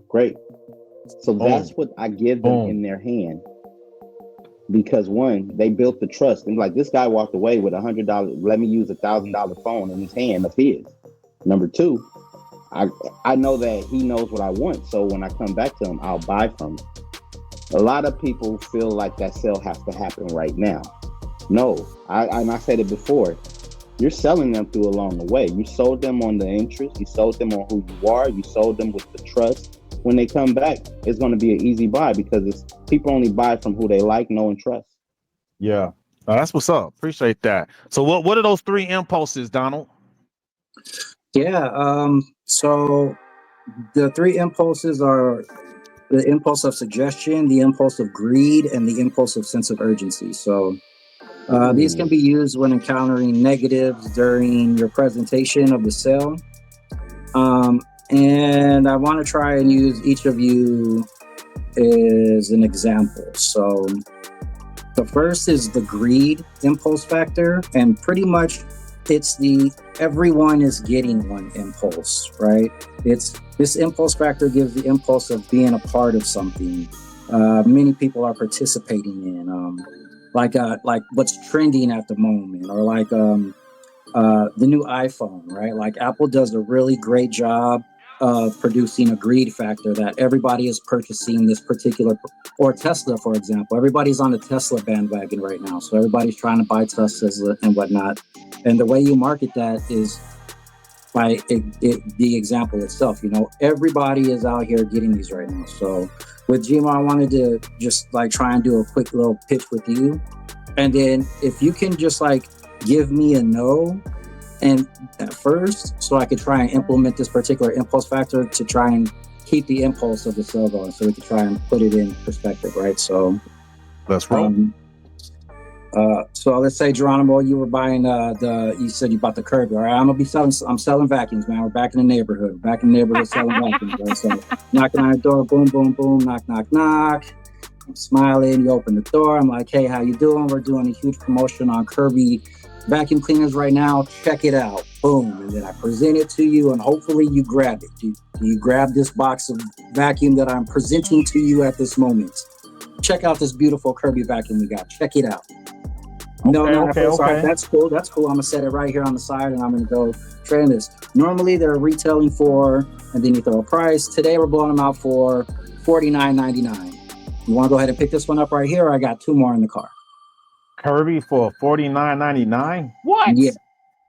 S1: Great. So that's what I give them in their hand. Because one, they built the trust. And like, this guy walked away with $100. Let me use $1,000 phone in his hand of his. Number two, I know that he knows what I want. So when I come back to him, I'll buy from him. A lot of people feel like that sale has to happen right now. No, I said it before. You're selling them through along the way. You sold them on the interest. You sold them on who you are. You sold them with the trust. When they come back, it's going to be an easy buy because people only buy from who they like, know, and trust.
S2: Yeah, that's what's up. Appreciate that. So what are those three impulses, Donald?
S3: Yeah. So the three impulses are the impulse of suggestion, the impulse of greed, and the impulse of sense of urgency. So these can be used when encountering negatives during your presentation of the sale. And I want to try and use each of you as an example. So the first is the greed impulse factor, and pretty much it's everyone is getting one impulse, right? This impulse factor gives the impulse of being a part of something. Many people are participating in, like what's trending at the moment, or like the new iPhone, right? Like Apple does a really great job of producing a greed factor that everybody is purchasing this particular, or Tesla, for example. Everybody's on the Tesla bandwagon right now. So everybody's trying to buy Teslas and whatnot. And the way you market that is by the example itself. You know, everybody is out here getting these right now. So with Gma, I wanted to just like try and do a quick little pitch with you. And then if you can just like give me a no and at first, so I could try and implement this particular impulse factor to try and keep the impulse of the sale going, so we could try and put it in perspective, right? So
S2: that's right.
S3: So let's say, Geronimo, you were buying you said you bought the Kirby. All right, I'm selling vacuums, man. We're back in the neighborhood. Selling vacuums, right? So knocking on the door, boom, boom, boom, knock, knock, knock. I'm smiling. You open the door. I'm like, hey, how you doing? We're doing a huge promotion on Kirby vacuum cleaners right now. Check it out. Boom. And then I present it to you, and hopefully you grab it. You grab this box of vacuum that I'm presenting to you at this moment. Check out this beautiful Kirby vacuum we got. Check it out. Okay. That's cool. I'm gonna set it right here on the side, and I'm gonna go trade this. Normally they're retailing for, and then you throw a price. Today we're blowing them out for $49.99. You want to go ahead and pick this one up right here? Or I got 2 more in the car.
S2: Kirby for $49.99? What?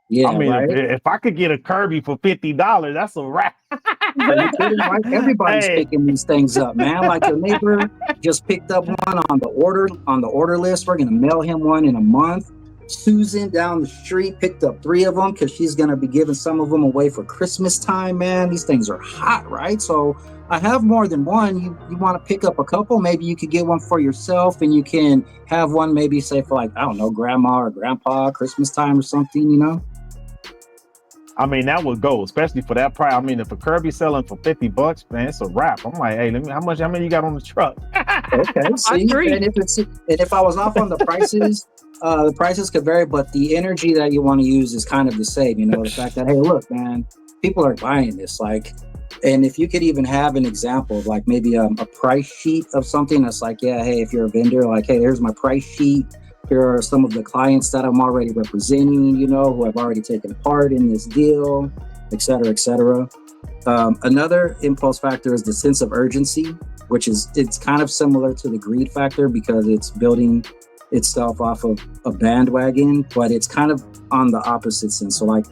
S3: Yeah,
S2: I mean,
S3: right?
S2: if I could get a Kirby for $50, that's a wrap.
S3: Are you kidding? Right? Everybody's picking these things up, man. Like your neighbor just picked up one on the order list. We're gonna mail him one in a month. Susan down the street picked up 3 of them because she's gonna be giving some of them away for Christmas time, man. These things are hot, right? So I have more than one. You want to pick up a couple? Maybe you could get one for yourself, and you can have one maybe say for like, I don't know, grandma or grandpa, Christmas time or something, you know?
S2: I mean, that would go, especially for that price. I mean, if a Kirby selling for $50, man, it's a wrap. I'm like, hey, how many you got on the truck?
S3: Okay, see, and if I was off on the prices could vary, but the energy that you want to use is kind of the same. You know, the fact that, hey, look, man, people are buying this. Like, and if you could even have an example of like maybe a price sheet of something that's like, yeah, hey, if you're a vendor, like, hey, here's my price sheet. Here are some of the clients that I'm already representing, you know, who have already taken part in this deal, et cetera, et cetera. Another impulse factor is the sense of urgency, which it's kind of similar to the greed factor because it's building itself off of a bandwagon, but it's kind of on the opposite sense. So like,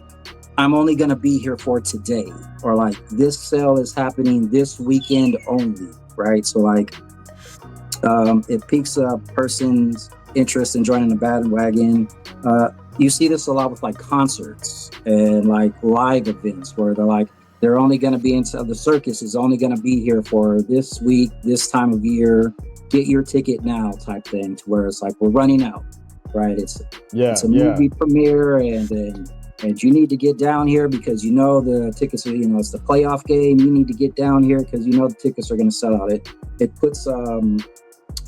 S3: I'm only going to be here for today, or like this sale is happening this weekend only, right? So like, it piques a person's interest in joining the bandwagon. You see this a lot with like concerts and like live events where they're only going to be the circus is only going to be here for this week, this time of year, get your ticket now type thing, to where it's like, we're running out, right? It's a movie premiere and you need to get down here because you know the tickets are, you know, it's the playoff game. You need to get down here because you know the tickets are going to sell out. It puts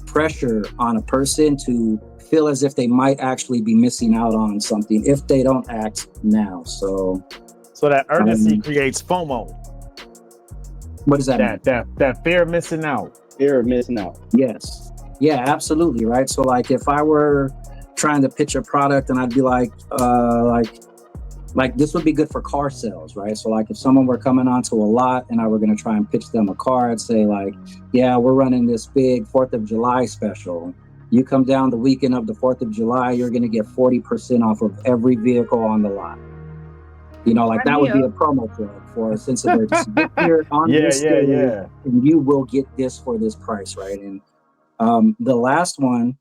S3: pressure on a person to feel as if they might actually be missing out on something if they don't act now. So
S2: that urgency creates FOMO.
S3: What does that mean?
S2: That fear of missing out.
S1: Fear of missing out.
S3: Yes. Yeah, absolutely. Right. So like if I were trying to pitch a product and I'd be like this would be good for car sales, right? So like if someone were coming onto a lot and I were going to try and pitch them a car, I'd say like, yeah, we're running this big 4th of July special. You come down the weekend of the 4th of July, you're going to get 40% off of every vehicle on the lot. You know, like that would be a promo plug for a sense of urgency. Here on this day, and you will get this for this price, right? And the last one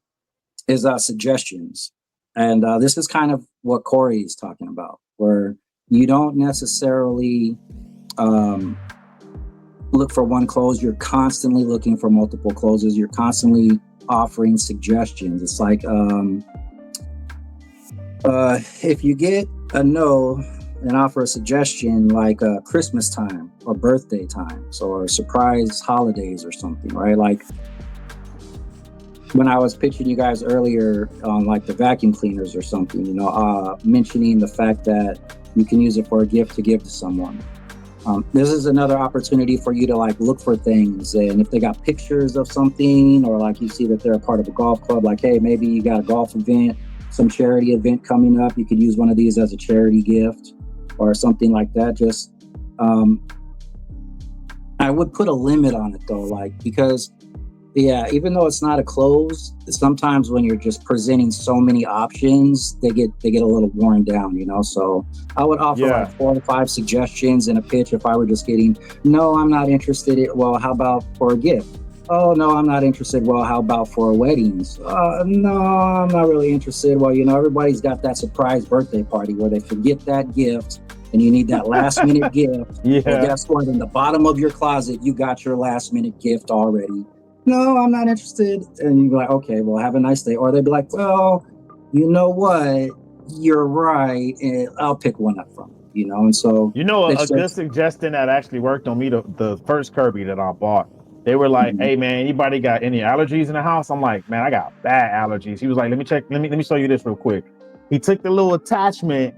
S3: is suggestions. And this is kind of what Corey is talking about, where you don't necessarily look for one close. You're constantly looking for multiple closes. You're constantly offering suggestions. It's like if you get a no and offer a suggestion like Christmas time or birthday times or surprise holidays or something, right? Like when I was pitching you guys earlier on like the vacuum cleaners or something, you know, mentioning the fact that you can use it for a gift to give to someone. This is another opportunity for you to like look for things, and if they got pictures of something, or like you see that they're a part of a golf club, like, hey, maybe you got a golf event, some charity event coming up, you could use one of these as a charity gift or something like that. Just I would put a limit on it though, like, because even though it's not a close, sometimes when you're just presenting so many options, they get a little worn down, you know? So I would offer like 4 to 5 suggestions in a pitch if I were just getting, no, I'm not interested. Well, how about for a gift? Oh, no, I'm not interested. Well, how about for weddings? No, I'm not really interested. Well, you know, everybody's got that surprise birthday party where they forget that gift and you need that last minute gift. Well, guess what? In the bottom of your closet, you got your last minute gift already. No, I'm not interested. And you'd be like, okay, well, have a nice day. Or they'd be like, well, you know what? You're right. And I'll pick one up from you, you know? And so,
S2: you know, a good suggestion that actually worked on me, the first Kirby that I bought, they were like, hey man, anybody got any allergies in the house? I'm like, man, I got bad allergies. He was like, let me show you this real quick. He took the little attachment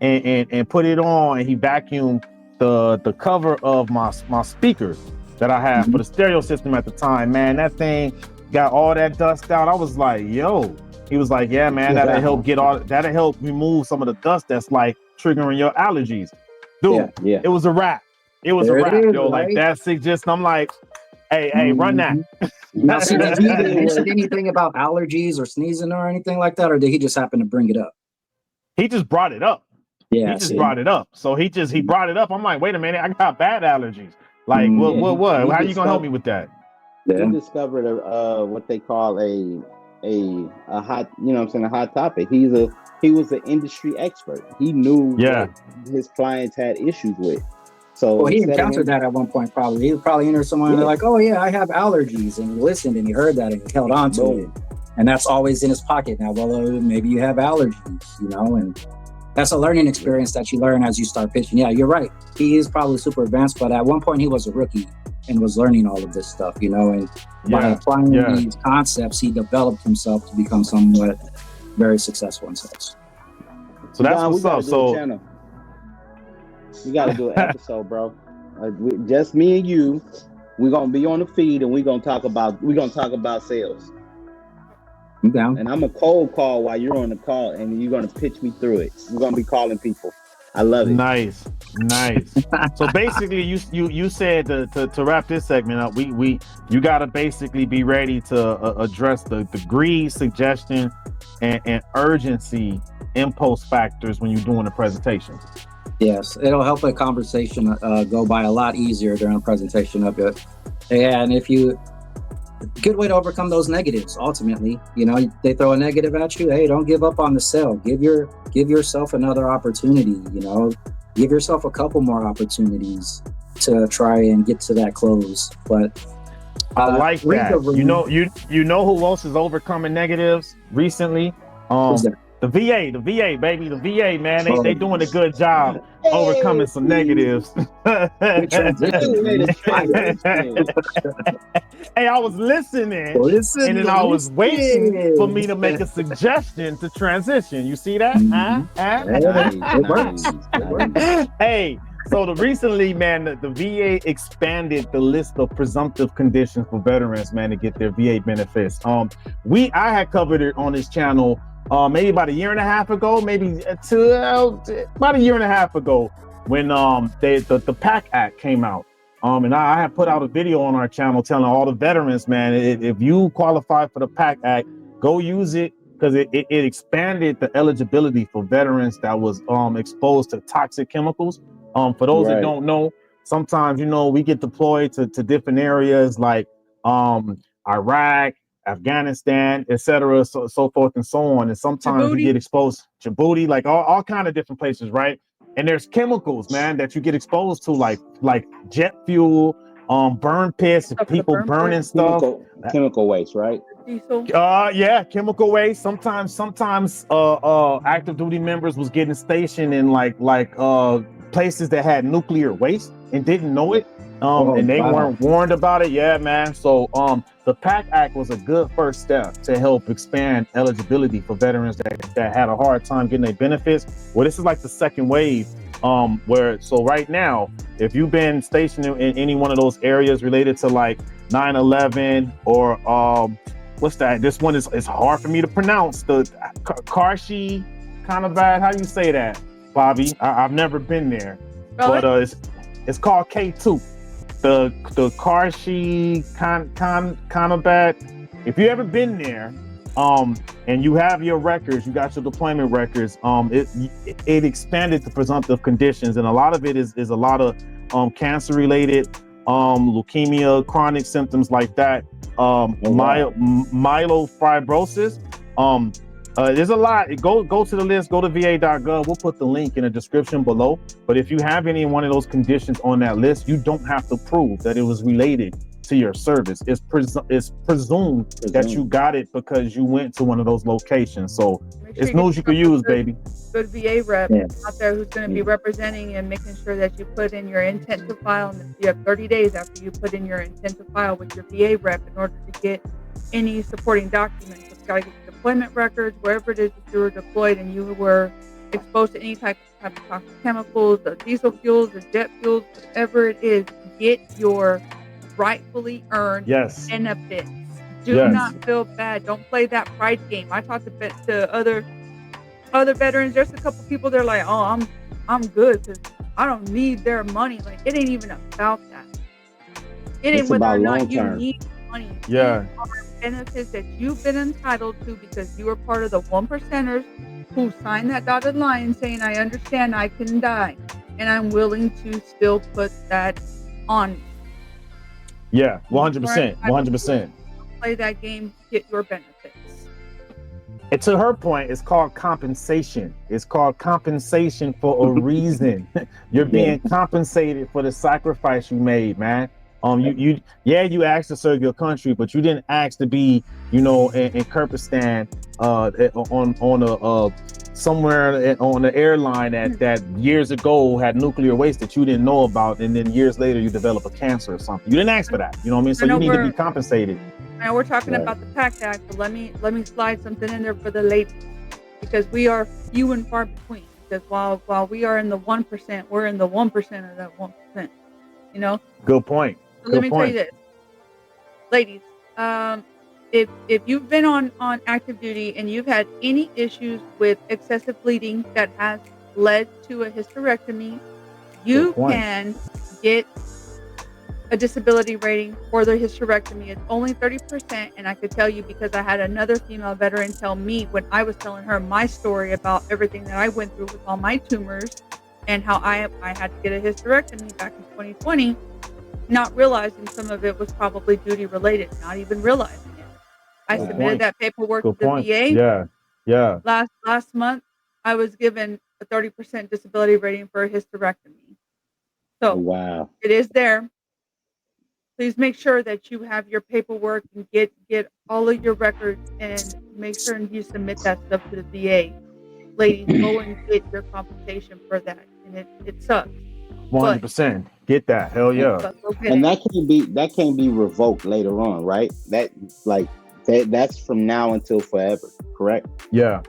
S2: and put it on, and he vacuumed the cover of my speakers that I had for the stereo system at the time. Man, that thing got all that dust out. I was like, yo. He was like, yeah, man, that'll help remove some of the dust that's like triggering your allergies. Dude, it was a wrap. It was a wrap, yo. Right? Like that's just, I'm like, hey, run that.
S3: Now, see, did he mention anything about allergies or sneezing or anything like that, or did he just happen to bring it up?
S2: He just brought it up.
S3: Yeah,
S2: he just brought it up. So he brought it up. I'm like, wait a minute, I got bad allergies. Like, what? How are you gonna help me with that?
S1: He discovered what they call a hot, you know what I'm saying, a hot topic. He was an industry expert. He knew what his clients had issues with. So
S3: he encountered that at one point. Probably he was probably into someone and they're like, oh yeah, I have allergies, and he listened and he heard that and he held on to it, and that's always in his pocket now. Well, maybe you have allergies, you know, and that's a learning experience that you learn as you start pitching. Yeah, you're right. He is probably super advanced, but at one point he was a rookie and was learning all of this stuff, you know, and by applying these concepts, he developed himself to become somewhat very successful in sales.
S2: So that's what's up. So
S1: we got to do an episode, bro. Just me and you. We're gonna be on the feed and we're gonna talk about sales.
S3: I'm down.
S1: And I'm a cold call while you're on the call, and you're gonna pitch me through it. We're gonna be calling people. I love it.
S2: Nice. So basically, you said to wrap this segment up, you gotta basically be ready to address the degree, suggestion, and urgency impulse factors when you're doing a presentation.
S3: Yes, it'll help a conversation go by a lot easier during a presentation of it. And good way to overcome those negatives. Ultimately, you know, they throw a negative at you. Hey, don't give up on the sale. Give yourself another opportunity. You know, give yourself a couple more opportunities to try and get to that close. But
S2: I like that. You know who else is overcoming negatives recently? The VA, baby, the VA, man, they doing a good job overcoming some negatives. Hey, I was listening, and then I was waiting for me to make a suggestion to transition. You see that?
S3: It works.
S2: Hey, so recently, man, the VA expanded the list of presumptive conditions for veterans, man, to get their VA benefits. I had covered it on this channel. Maybe about a year and a half ago, about a year and a half ago, when the PAC Act came out. And I had put out a video on our channel telling all the veterans, man, if you qualify for the PAC Act, go use it, because it expanded the eligibility for veterans that was exposed to toxic chemicals. For those that don't know, sometimes, you know, we get deployed to different areas like Iraq, Afghanistan, etc., so forth and so on. And sometimes you get exposed to Djibouti, like all kind of different places, right? And there's chemicals, man, that you get exposed to, like jet fuel, burn pits, people burning stuff,
S1: chemical waste, right?
S2: Chemical waste. Sometimes active duty members was getting stationed in like places that had nuclear waste and didn't know it. And they weren't warned about it. Yeah, man. So the PAC Act was a good first step to help expand eligibility for veterans that had a hard time getting their benefits. Well, this is like the second wave, so right now, if you've been stationed in any one of those areas related to like 9/11 or what's that? This one is hard for me to pronounce. The Karshi, kind of bad. How do you say that, Bobby? I've never been there, but it's called K2. The Karshi kind of bad. If you ever been there, and you have your records, you got your deployment records, it expanded the presumptive conditions, and a lot of it is a lot of cancer related, leukemia, chronic symptoms like that, myelofibrosis. There's a lot. Go to the list, go to va.gov. We'll put the link in the description below. But if you have any one of those conditions on that list, you don't have to prove that it was related to your service. It's presumed that you got it because you went to one of those locations. So it's news you can use, baby.
S4: Good VA rep out there who's going to be representing and making sure that you put in your intent to file. And you have 30 days after you put in your intent to file with your VA rep in order to get any supporting documents. It's got to get the deployment records, wherever it is that you were deployed and you were exposed to any type of toxic chemicals, the diesel fuels, the jet fuels, whatever it is, get your rightfully earned benefits. Do not feel bad. Don't play that pride game. I talked to other veterans. There's a couple people they're like, oh, I'm good because I don't need their money. Like, it ain't even about that. It ain't whether or not you need money.
S2: Yeah.
S4: These are benefits that you've been entitled to because you were part of the 1%ers who signed that dotted line saying, I understand I can die and I'm willing to still put that on.
S2: Yeah, 100%. 100%.
S4: Play that game, get your benefits.
S2: And to her point, it's called compensation. It's called compensation for a reason. You're being compensated for the sacrifice you made, man. You asked to serve your country, but you didn't ask to be, in Kyrgyzstan, on a somewhere on the airline that years ago had nuclear waste that you didn't know about, and then years later you develop a cancer or something. You didn't ask for that. You know what I mean? So you need to be compensated.
S4: Now we're talking about the PACT Act, but let me slide something in there for the ladies, because we are few and far between. Because while we are in the 1%, we're in the 1% of that 1%.
S2: Good point.
S4: So let me tell you this, ladies. If you've been on active duty and you've had any issues with excessive bleeding that has led to a hysterectomy, you can get a disability rating for the hysterectomy. It's only 30%, and I could tell you because I had another female veteran tell me when I was telling her my story about everything that I went through with all my tumors and how I had to get a hysterectomy back in 2020, not realizing some of it was probably duty related, not even realizing it. I submitted that paperwork to the VA.
S2: Yeah.
S4: Last month, I was given a 30% disability rating for a hysterectomy. So it is there. Please make sure that you have your paperwork and get all of your records and make sure you submit that stuff to the VA. Ladies, go and get your compensation for that. And it sucks.
S2: 100%. Get that. Hell yeah.
S1: And that can't be revoked later on, right? That's from now until forever, correct?
S2: Yeah.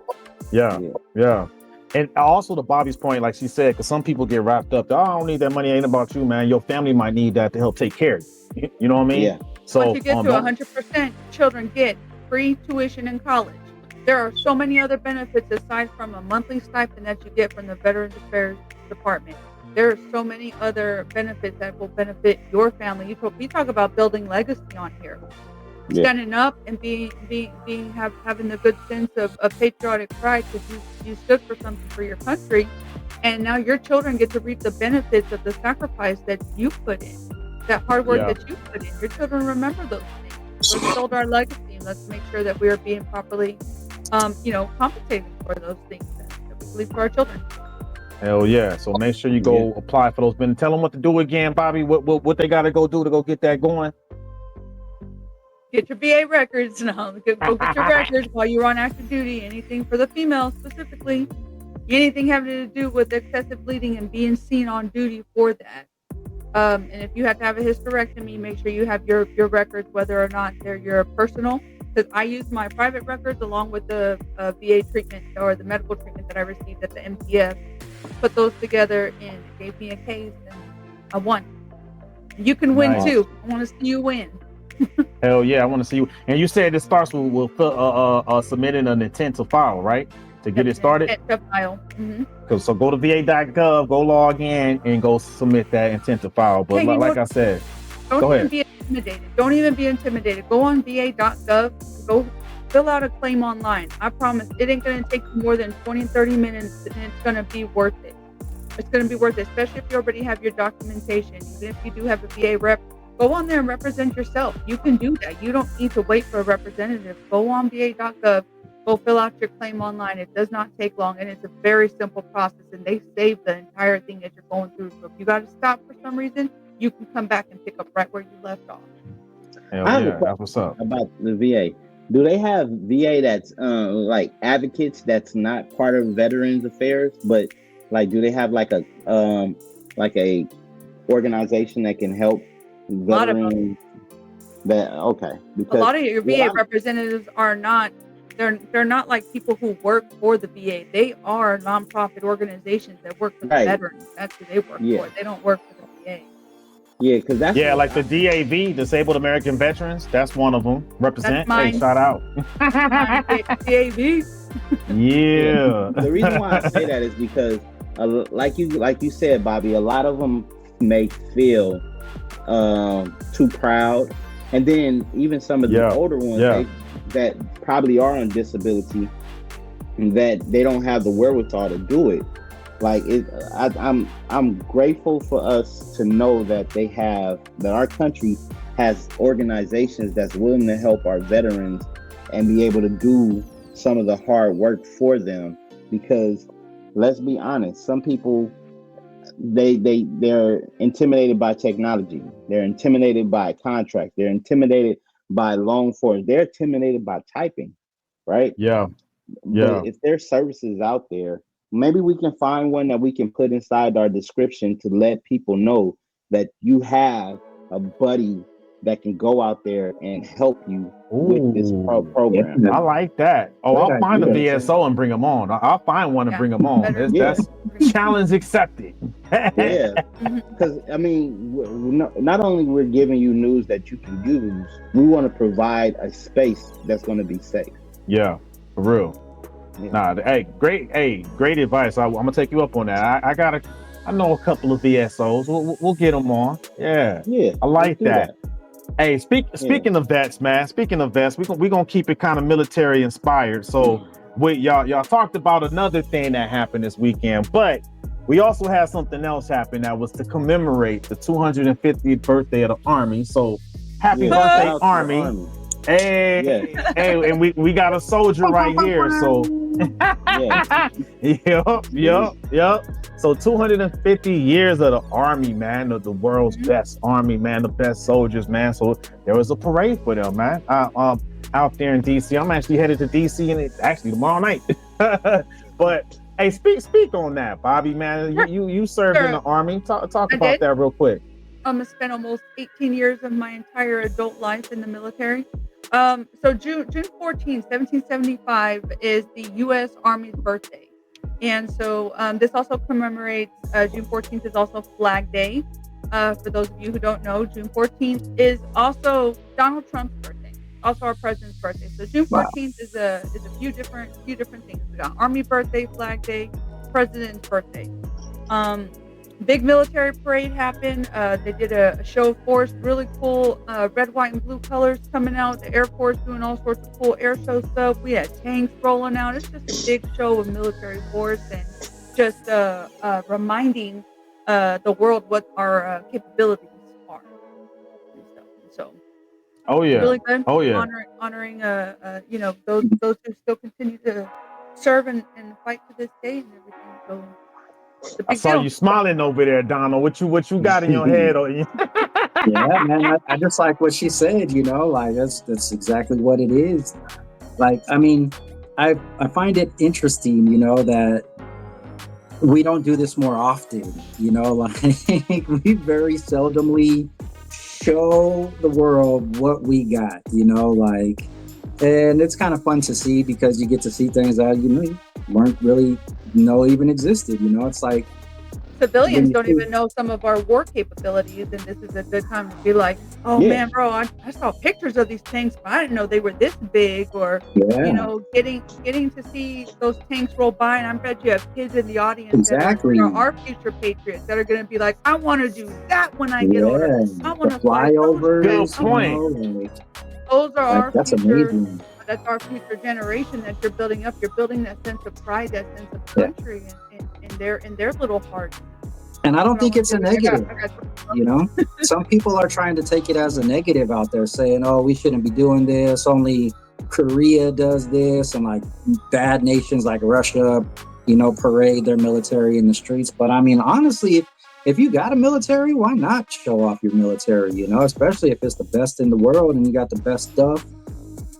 S2: And also to Bobby's point, like she said, because some people get wrapped up. I don't need that money. It ain't about you, man. Your family might need that to help take care of you. You know what I mean?
S1: Yeah.
S4: So once you get to 100%, children get free tuition in college. There are so many other benefits aside from a monthly stipend that you get from the Veterans Affairs Department. There are so many other benefits that will benefit your family. We talk about building legacy on here. Standing up and having the good sense of patriotic pride because you stood for something for your country, and now your children get to reap the benefits of the sacrifice that you put in, that hard work that you put in. Your children remember those things. Let's build our legacy and let's make sure that we are being properly, compensated for those things that we leave for our children.
S2: Hell yeah! So make sure you go apply for those benefits. Tell them what to do again, Bobby. What they got to go do to go get that going.
S4: Get your VA records now. Go get your records while you're on active duty. Anything for the females specifically. Anything having to do with excessive bleeding and being seen on duty for that. And if you have to have a hysterectomy, make sure you have your records, whether or not they're your personal. Because I use my private records along with the VA treatment or the medical treatment that I received at the MTF. Put those together and it gave me a case and I won. You can win too. I want to see you win.
S2: Hell yeah, I want to see you. And you said it starts with submitting an intent to file, right? To get it started?
S4: Intent to file. Mm-hmm.
S2: So go to va.gov, go log in, and go submit that intent to file. But like I said,
S4: go ahead. Be intimidated. Don't even be intimidated. Go on va.gov, go fill out a claim online. I promise it ain't going to take you more than 20, 30 minutes, and it's going to be worth it. It's going to be worth it, especially if you already have your documentation. Even if you do have a VA rep, go on there and represent yourself. You can do that. You don't need to wait for a representative. Go on va.gov, go fill out your claim online. It does not take long, and it's a very simple process, and they save the entire thing that you're going through. So if you got to stop for some reason, you can come back and pick up right where you left off.
S2: Hell yeah, that's what's up.
S1: About the VA. Do they have VA that's like advocates that's not part of Veterans Affairs, but like do they have like a organization that can help veterans? Because
S4: a lot of your VA representatives are not they're not like people who work for the VA. They are nonprofit organizations that work for the veterans. That's who they work for. They don't work for the VA.
S1: Yeah, because that's
S2: like the DAV, Disabled American Veterans. That's one of them. Represent. Hey, shout out.
S4: DAV.
S2: Yeah.
S1: The reason why I say that is because, like you said, Bobby, a lot of them may feel too proud, and then even some of the older ones that probably are on disability, that they don't have the wherewithal to do it. Like I'm grateful for us to know that our country has organizations that's willing to help our veterans and be able to do some of the hard work for them. Because let's be honest, some people they're intimidated by technology, they're intimidated by contracts, they're intimidated by long forms, they're intimidated by typing, right? But if there's services out there, maybe we can find one that we can put inside our description to let people know that you have a buddy that can go out there and help you with this program.
S2: I like that. I'll find a VSO and bring them on. I'll find one and bring them on. That's challenge accepted.
S1: Because I mean, not only we're giving you news that you can use, we want to provide a space that's going to be safe.
S2: Yeah, for real. Nah, great advice. I'm gonna take you up on that. I know a couple of VSOs. We'll get them on. Yeah. I like that. Hey, speaking of vets, man. Speaking of vets, we're gonna keep it kind of military inspired. So, y'all talked about another thing that happened this weekend, but we also had something else happen that was to commemorate the 250th birthday of the Army. So, happy birthday, Army. Hey, and we got a soldier right here. So, yep. So 250 years of the Army, man, of the world's best Army, man, the best soldiers, man. So there was a parade for them, man, out there in DC. I'm actually headed to DC, and it's actually tomorrow night. But hey, speak on that, Bobby, man. You served in the Army. Talk about that real quick.
S4: I spent almost 18 years of my entire adult life in the military. So June 14th, 1775 is the U.S. Army's birthday. And so this also commemorates, June 14th is also Flag Day. For those of you who don't know, June 14th is also Donald Trump's birthday, also our president's birthday. So June 14th is a few different things. We got Army birthday, Flag Day, President's birthday. Big military parade happened. They did a show of force, really cool, red, white, and blue colors coming out. The Air Force doing all sorts of cool air show stuff. We had tanks rolling out. It's just a big show of military force and just reminding the world what our capabilities are. So, really good. Honoring those who still continue to serve and fight to this day and everything. So.
S2: I saw you smiling over there, Donald. What you got in your head?
S3: Yeah, man. I just like what she said. Like that's exactly what it is. Like, I mean, I find it interesting, that we don't do this more often. Like we very seldomly show the world what we got. Like, and it's kind of fun to see because you get to see things that you weren't really even existed. It's like
S4: civilians don't even know some of our war capabilities, and this is a good time to be like, man, bro, I saw pictures of these tanks, but I didn't know they were this big. Or getting to see those tanks roll by, and I bet you have kids in the audience that are our future patriots that are going to be like, I want to do that when I get older. I want to fly over.
S2: Good point.
S4: Those are our
S3: that's
S4: future.
S3: Amazing.
S4: That's our future generation that you're building up. You're building that sense of pride, that sense of country in their little heart.
S3: And I don't think it's a negative. Some people are trying to take it as a negative out there, saying, "Oh, we shouldn't be doing this. Only Korea does this," and like bad nations like Russia, parade their military in the streets. But I mean, honestly, if you got a military, why not show off your military? Especially if it's the best in the world and you got the best stuff.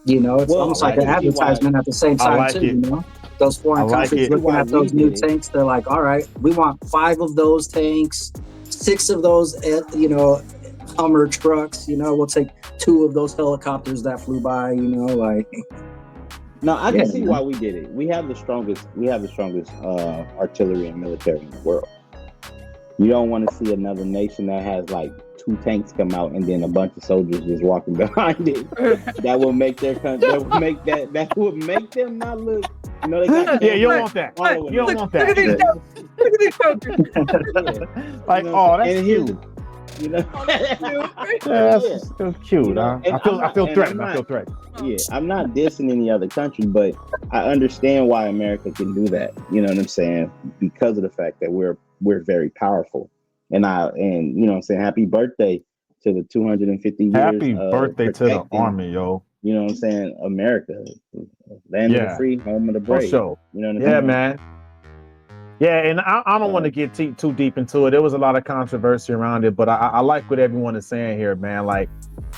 S3: It's almost like an advertisement at the same time too. Those foreign countries looking at those new tanks, they're like, all right, we want 5 of those tanks, 6 of those, Hummer trucks. We'll take 2 of those helicopters that flew by. Like.
S1: No, I can see why we did it. We have the strongest artillery and military in the world. You don't want to see another nation that has like 2 tanks come out and then a bunch of soldiers just walking behind it. That will make their country. That would make them not look. You know, they got
S2: you don't want that. You don't want that.
S4: Look at these soldiers.
S2: Like, that's cute.
S1: You know,
S2: that's so cute. You know? I feel threatened. I feel threatened.
S1: Yeah, I'm not dissing any other country, but I understand why America can do that. You know what I'm saying? Because of the fact that we're very powerful. And you know what I'm saying? Happy birthday to the 250 years.
S2: Happy birthday to the Army, yo.
S1: You know what I'm saying? America, land of the free, home of the brave.
S2: For sure.
S1: You know what I'm saying?
S2: Yeah, man. Yeah, and I don't want to get too deep into it. There was a lot of controversy around it, but I like what everyone is saying here, man. Like,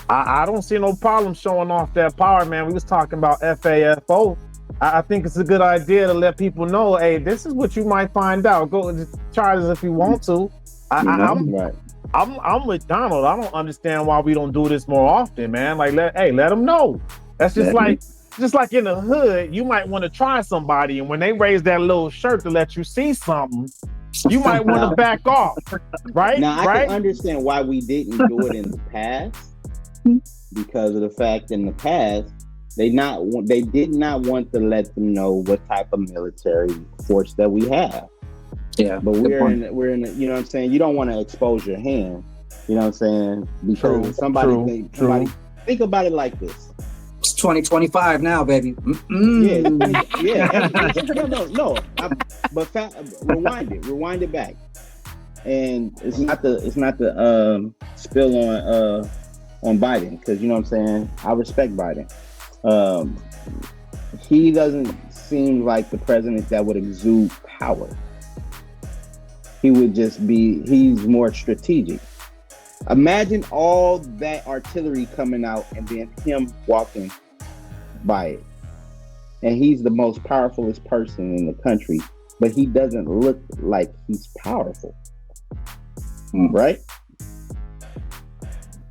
S2: I don't see no problem showing off that power, man. We was talking about FAFO. I think it's a good idea to let people know, hey, this is what you might find out. Go just try this if you want to. I'm with Donald. I don't understand why we don't do this more often, man. Like, let them know. That's just like in the hood, you might want to try somebody, and when they raise that little shirt to let you see something, you might want to back off, right?
S1: Now, I can understand why we didn't do it in the past, because of the fact in the past, they did not want to let them know what type of military force that we have.
S3: Yeah,
S1: but we're in, you know what I'm saying? You don't want to expose your hand, you know what I'm saying? Because somebody think about it like this.
S3: It's 2025 now, baby.
S1: Yeah. No. Rewind it back, and it's not the spill on Biden, because you know what I'm saying. I respect Biden. He doesn't seem like the president that would exude power. He would just be. He's more strategic. Imagine all that artillery coming out and then him walking by it. And he's the most powerfulest person in the country, but he doesn't look like he's powerful. Right?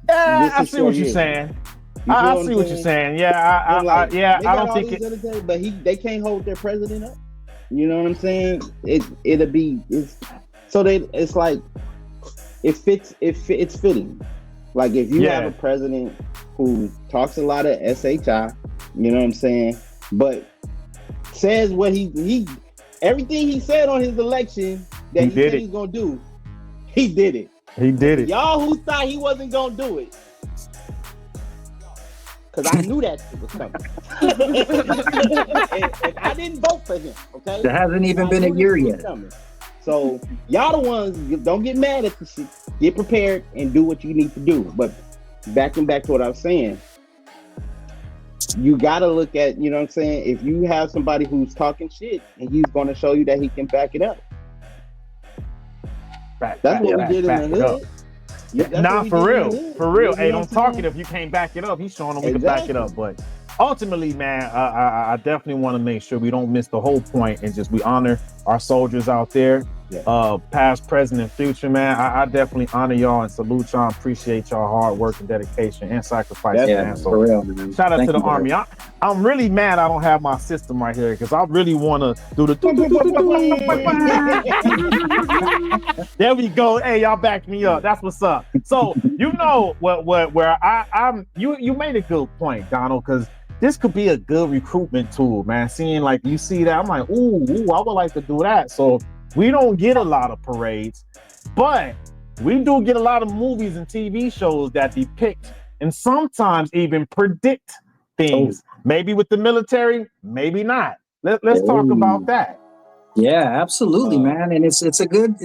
S2: Yeah, I see what you're saying. I see what you're saying. Yeah, I don't think it.
S1: But they can't hold their president up. You know what I'm saying? It's like it's fitting. Like if you have a president who talks a lot of SHI, you know what I'm saying, but says what he everything he said on his election that he said he's gonna do, he did it.
S2: He did it.
S1: Y'all who thought he wasn't gonna do it, because I knew that shit was coming. and I didn't vote for him. Okay,
S3: there hasn't even been a year yet.
S1: So y'all the ones, don't get mad at the shit. Get prepared and do what you need to do. But backing back to what I was saying, you gotta look at, you know what I'm saying, if you have somebody who's talking shit and he's gonna show you that he can back it up. That's what we did in the hood.
S2: Nah, for real. Hey, don't talk it if you can't back it up. He's showing them we can back it up. But ultimately, man, I definitely want to make sure we don't miss the whole point and just we honor our soldiers out there, past, present, and future, man. I definitely honor y'all and salute y'all. Appreciate y'all hard work and dedication and sacrifice, man. So
S3: for real, man.
S2: Shout out to the Army. I'm really mad I don't have my system right here because I really want to do the. There we go. Hey, y'all back me up. That's what's up. So you know where I'm. You made a good point, Donald, because this could be a good recruitment tool, man. Seeing like you see that, I'm like, ooh, I would like to do that. So we don't get a lot of parades, but we do get a lot of movies and TV shows that depict and sometimes even predict things. Maybe with the military, maybe not. Let's talk about that.
S3: Yeah, absolutely, man. And it's a good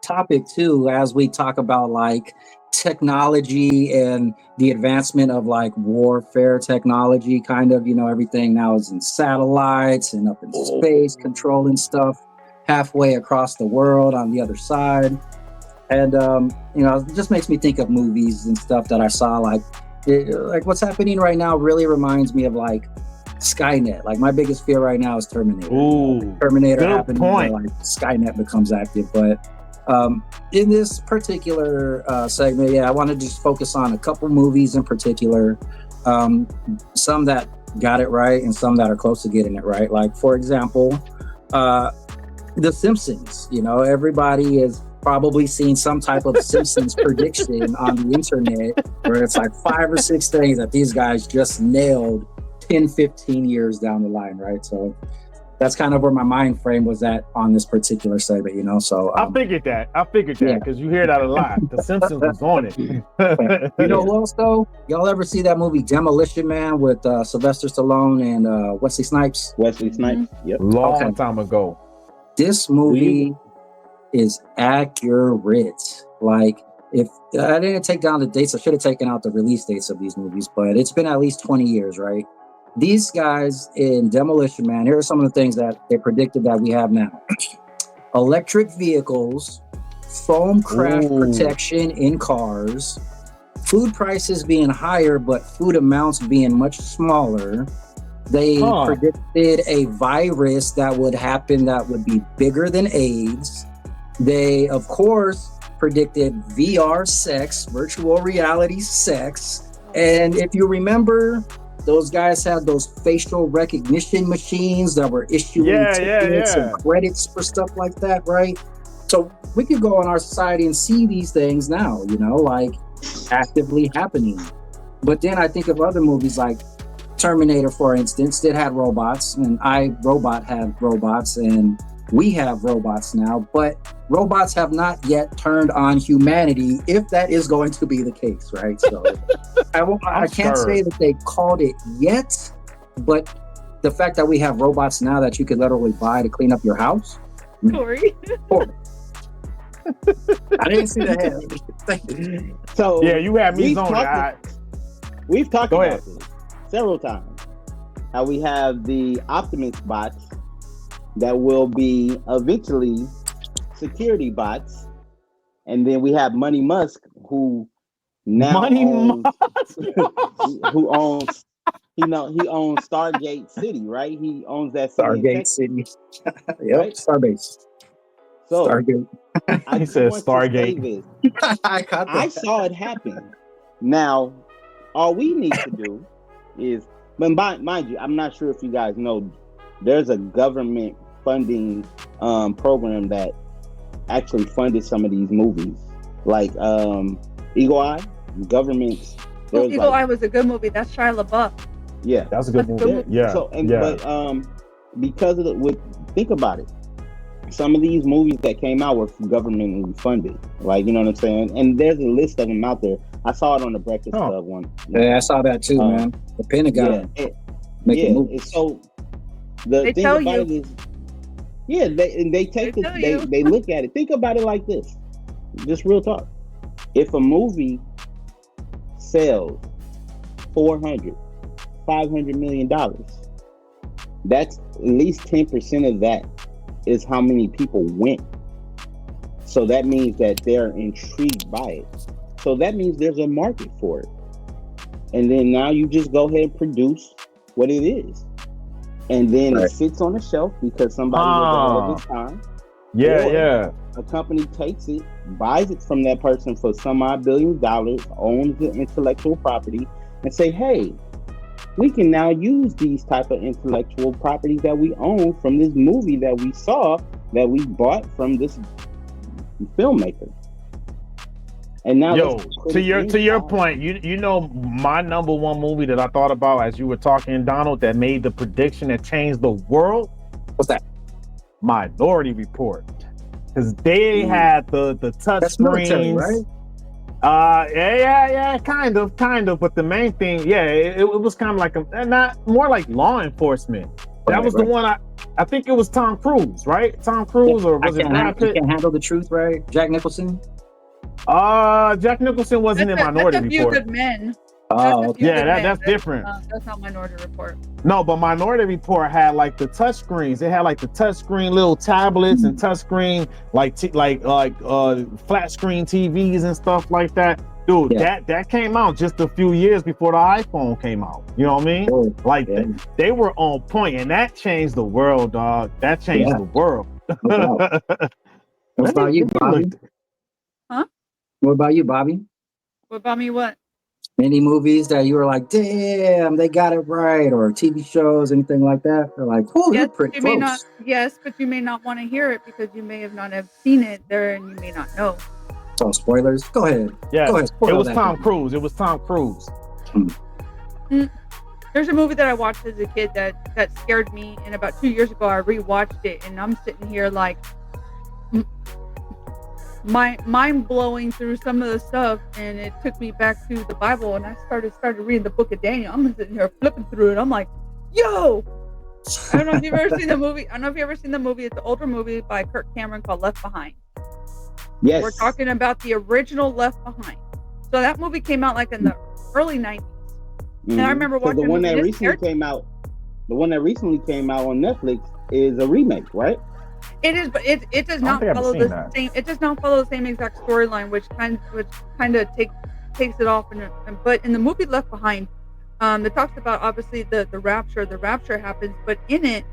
S3: topic too, as we talk about like technology and the advancement of like warfare technology, kind of, you know, everything now is in satellites and up in space, controlling stuff halfway across the world on the other side. And you know, it just makes me think of movies and stuff that I saw, like what's happening right now really reminds me of like Skynet. Like my biggest fear right now is Terminator.
S2: Ooh,
S3: Terminator happening, like Skynet becomes active. But in this particular segment, I want to just focus on a couple movies in particular. Some some that got it right and some that are close to getting it right. Like, for example, The Simpsons. You know, everybody has probably seen some type of Simpsons prediction on the internet where it's like 5 or 6 things that these guys just nailed 10, 15 years down the line, right? So that's kind of where my mind frame was at on this particular segment, you know. So
S2: I figured that because you hear that a lot. The Simpsons was on it.
S3: You know who else though? Y'all ever see that movie Demolition Man with Sylvester Stallone and Wesley Snipes?
S1: Wesley Snipes. Yep.
S2: Long time ago.
S3: This movie is accurate. Like, if I didn't take down the dates, I should have taken out the release dates of these movies, but it's been at least 20 years, right? These guys in Demolition Man, here are some of the things that they predicted that we have now. Electric vehicles, foam craft protection in cars, food prices being higher, but food amounts being much smaller. They predicted a virus that would happen that would be bigger than AIDS. They, of course, predicted VR sex, virtual reality sex. And if you remember, those guys had those facial recognition machines that were issuing tickets and credits for stuff like that, right? So we could go in our society and see these things now, you know, like actively happening. But then I think of other movies like Terminator, for instance, that had robots, and iRobot had robots, and we have robots now, but robots have not yet turned on humanity, if that is going to be the case, right? So I can't say that they called it yet, but the fact that we have robots now that you could literally buy to clean up your house.
S4: Sorry.
S3: I didn't see that.
S1: So
S2: yeah, you have me zoned.
S1: We've talked about this several times. How we have the Optimus bots that will be eventually security bots, and then we have Money Musk, who now owns he owns Stargate City, right? He owns that
S3: Stargate City. Yep,
S1: right?
S3: Starbase.
S1: So
S3: Stargate.
S1: I
S2: said Stargate.
S1: I saw it happen. Now, all we need to do is, but mind you, I'm not sure if you guys know, there's a government funding program that actually funded some of these movies, like Eagle Eye. Governments.
S4: Eagle Eye was a good movie. That's Shia LaBeouf.
S1: Yeah,
S2: that was a good movie. Yeah.
S1: So, but because of think about it. Some of these movies that came out were governmentally funded, like, you know what I'm saying. And there's a list of them out there. I saw it on the Breakfast Club one.
S3: Yeah, I saw that too, man. The Pentagon.
S1: So the thing about it is, they look at it. Think about it like this. Just real talk. If a movie sells $500 million, that's at least 10% of that is how many people went. So that means that they're intrigued by it. So that means there's a market for it. And then now you just go ahead and produce what it is. And then it sits on the shelf because somebody was ahead of his time. A company takes it, buys it from that person for some odd $billions, owns the intellectual property, and say, hey, we can now use these type of intellectual properties that we own from this movie that we saw, that we bought from this filmmaker. And now,
S2: to your point, you know, my number one movie that I thought about as you were talking, Donald, that made the prediction that changed the world.
S3: What's that?
S2: Minority Report, because they had the touch screens,
S3: right?
S2: Kind of. But the main thing, it was kind of like not more like law enforcement. That was the one I think it was Tom Cruise, right? Tom Cruise, or was it Brad Pitt?
S3: Can't handle the truth, right? Jack Nicholson.
S2: Jack Nicholson wasn't in Minority
S4: Report.
S2: Report.
S4: That's A Few Good Men.
S2: That's different.
S4: That's not Minority Report.
S2: No, but Minority Report had like the touch screens. It had like the touch screen little tablets and touch screen like flat screen TVs and stuff like that. Dude, that came out just a few years before the iPhone came out. You know what I mean? They were on point, and that changed the world, dog. That changed the world.
S3: What about you, Bobby?
S4: Huh?
S3: What about you, Bobby?
S4: What about me? What?
S3: Any movies that you were like, damn, they got it right, or TV shows, anything like that? They're like, oh, you're pretty close.
S4: Yes, but you may not want to hear it because you may have not have seen it there, and you may not know.
S3: So spoilers. Go ahead.
S2: Yeah,
S3: Go ahead.
S2: It was Tom Cruise. It was Tom Cruise.
S4: There's a movie that I watched as a kid that scared me, and about 2 years ago I rewatched it, and I'm sitting here like mind blowing through some of the stuff, and it took me back to the Bible, and I started reading the book of Daniel. I'm sitting here flipping through it. I'm like, yo. I don't know if you've ever seen the movie. It's an older movie by Kirk Cameron called Left Behind.
S1: Yes.
S4: We're talking about the original Left Behind. So that movie came out like in the early 90s. And I remember watching
S1: the one that recently came out. The one that recently came out on Netflix is a remake, right?
S4: It is, but it does not follow the same. It does not follow the same exact storyline, which kind of takes it off. But in the movie Left Behind, it talks about obviously the rapture. The rapture happens, but in it,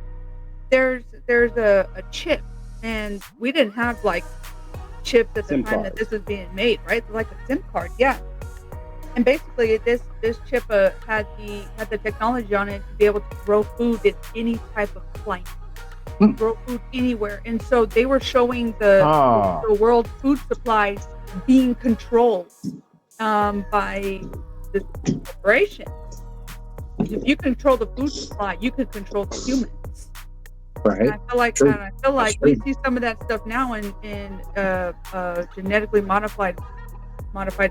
S4: there's a chip, and we didn't have like chips at the time that this was being made, right? Like a SIM card, yeah. And basically, this chip had the technology on it to be able to grow food in any type of climate, grow food anywhere. And so they were showing the world food supplies being controlled by this corporation. If you control the food supply, you can control the humans.
S3: Right.
S4: And I feel like we see some of that stuff now in genetically modified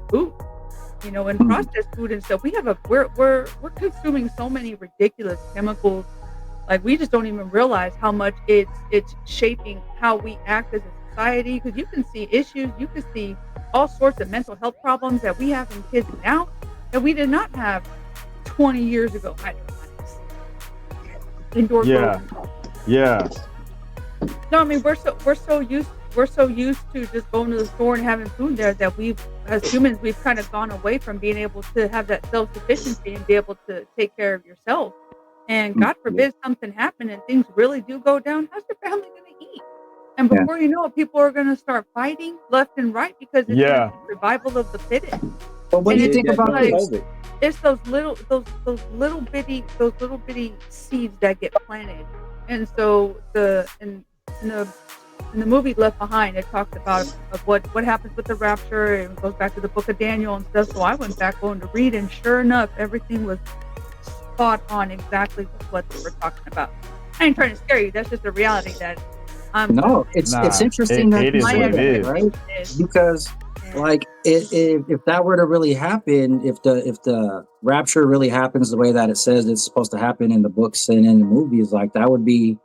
S4: food, you know, and processed food and stuff. We're consuming so many ridiculous chemicals, like we just don't even realize how much it's shaping how we act as a society. Because you can see issues, you can see all sorts of mental health problems that we have in kids now that we did not have 20 years ago. Indoor growing.
S2: Yeah.
S4: No, I mean we're so used to just going to the store and having food there that as humans we've kind of gone away from being able to have that self-sufficiency and be able to take care of yourself. And God forbid something happen and things really do go down, how's your family going to eat? And before you know it, people are going to start fighting left and right because it's survival of the fittest.
S3: But what do you think about this?
S4: It's those little bitty seeds that get planted. And so in the movie Left Behind, it talks about what happens with the rapture. It goes back to the book of Daniel and stuff. So I went back going to read, and sure enough, everything was spot on exactly what they were talking about. I ain't trying to scare you. That's just a reality that
S3: it's interesting that you say that, right? Because like if that were to really happen, if the rapture really happens the way that it says it's supposed to happen in the books and in the movies, like that would be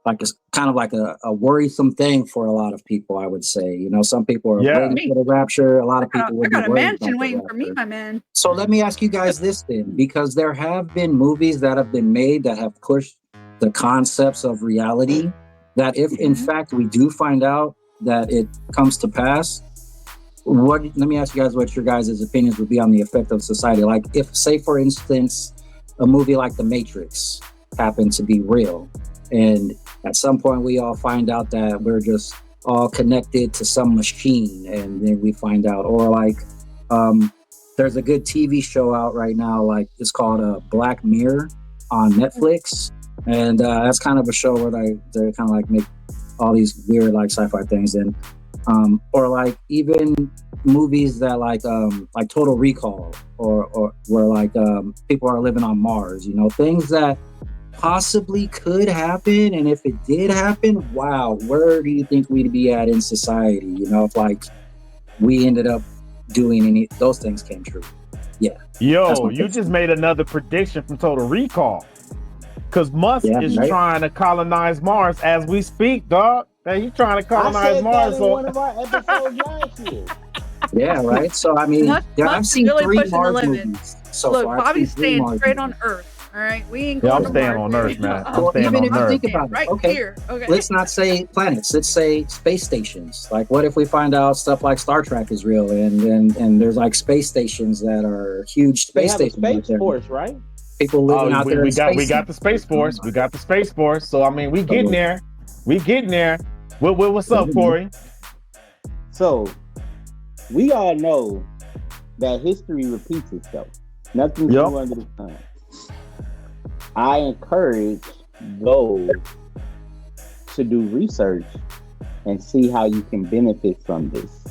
S3: like it's kind of like a worrisome thing for a lot of people, I would say. You know, some people are waiting for the rapture. A lot of people would be worried. I got a mansion waiting for me, my man. So let me ask you guys this then, because there have been movies that have been made that have pushed the concepts of reality, that if in fact we do find out that it comes to pass, let me ask you guys what your guys' opinions would be on the effect of society. Like if, say for instance, a movie like The Matrix happened to be real, and at some point we all find out that we're just all connected to some machine, and then we find out, or like there's a good TV show out right now, like it's called Black Mirror on Netflix, and that's kind of a show where they kind of like make all these weird like sci-fi things, and or like even movies that like Total Recall, or where like people are living on Mars, you know, things that possibly could happen. And if it did happen, wow, where do you think we'd be at in society? You know, if like we ended up doing any those things came true. Yeah.
S2: Yo, you just made another prediction from Total Recall. Because Musk is trying to colonize Mars as we speak, dog. Hey, he's trying to colonize Mars.
S1: That in one of our episodes last year.
S3: Yeah, right. So I mean, I've seen really 3 Mars movies so far.
S4: Look, Bobby's staying straight on Earth. All right, we ain't.
S2: I'm staying on Earth, man.
S3: Well, even if you think about
S4: it,
S3: okay.
S4: Here. Okay.
S3: Let's not say planets. Let's say space stations. Like, what if we find out stuff like Star Trek is real, and there's like space stations that are huge space stations.
S1: Space Force, right?
S3: People living out there.
S2: We got the Space Force. We got the Space Force. So I mean, we getting there. We getting there. What's up, Corey?
S1: So we all know that history repeats itself. Nothing's new under the sun. I encourage those to do research and see how you can benefit from this.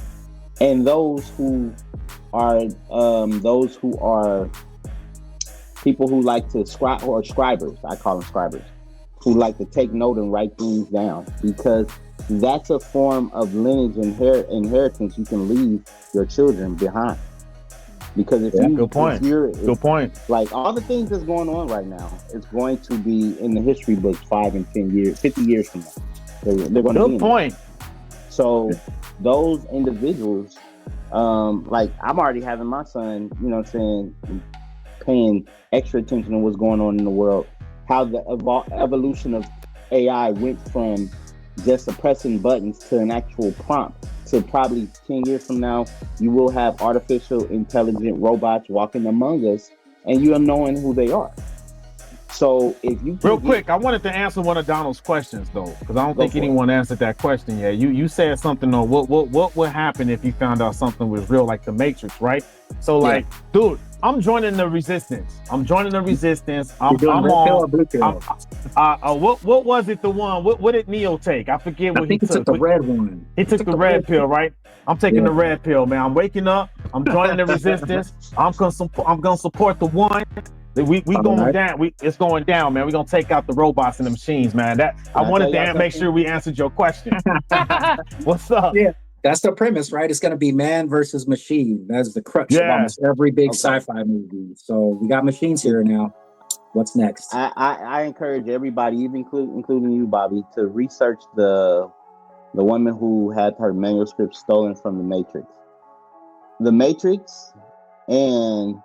S1: And those who are people who like to scribe, or scribers, I call them scribers, who like to take note and write things down, because that's a form of lineage inheritance you can leave your children behind. Because if
S2: good point.
S1: Like all the things that's going on right now, it's going to be in the history books 5 and 10 years, 50 years from now. They're going to be. Good point. So those individuals, like I'm already having my son, you know what I'm saying, paying extra attention to what's going on in the world, how the evolution of AI went from just pressing buttons to an actual prompt. So probably 10 years from now, you will have artificial intelligent robots walking among us, and you are knowing who they are. So if you
S2: real quick, I wanted to answer one of Donald's questions though, because I don't think anyone answered that question yet. You said something though. What would happen if you found out something was real, like the Matrix, right? So like, dude, I'm joining the resistance. I'm on. What was it? The one? What did Neo take? I forget what he took.
S3: I think he took the red one.
S2: He took the red pill, right? I'm taking the red pill, man. I'm waking up. I'm joining the resistance. I'm gonna support the one. We going down. It's going down, man. We're gonna take out the robots and the machines, man. I wanted to make sure we answered your question. What's up?
S3: Yeah. That's the premise, right? It's going to be man versus machine. That's the crux of almost every big sci-fi movie. So we got machines here now. What's next?
S1: I encourage everybody, even including you, Bobby, to research the woman who had her manuscript stolen from the Matrix. The Matrix and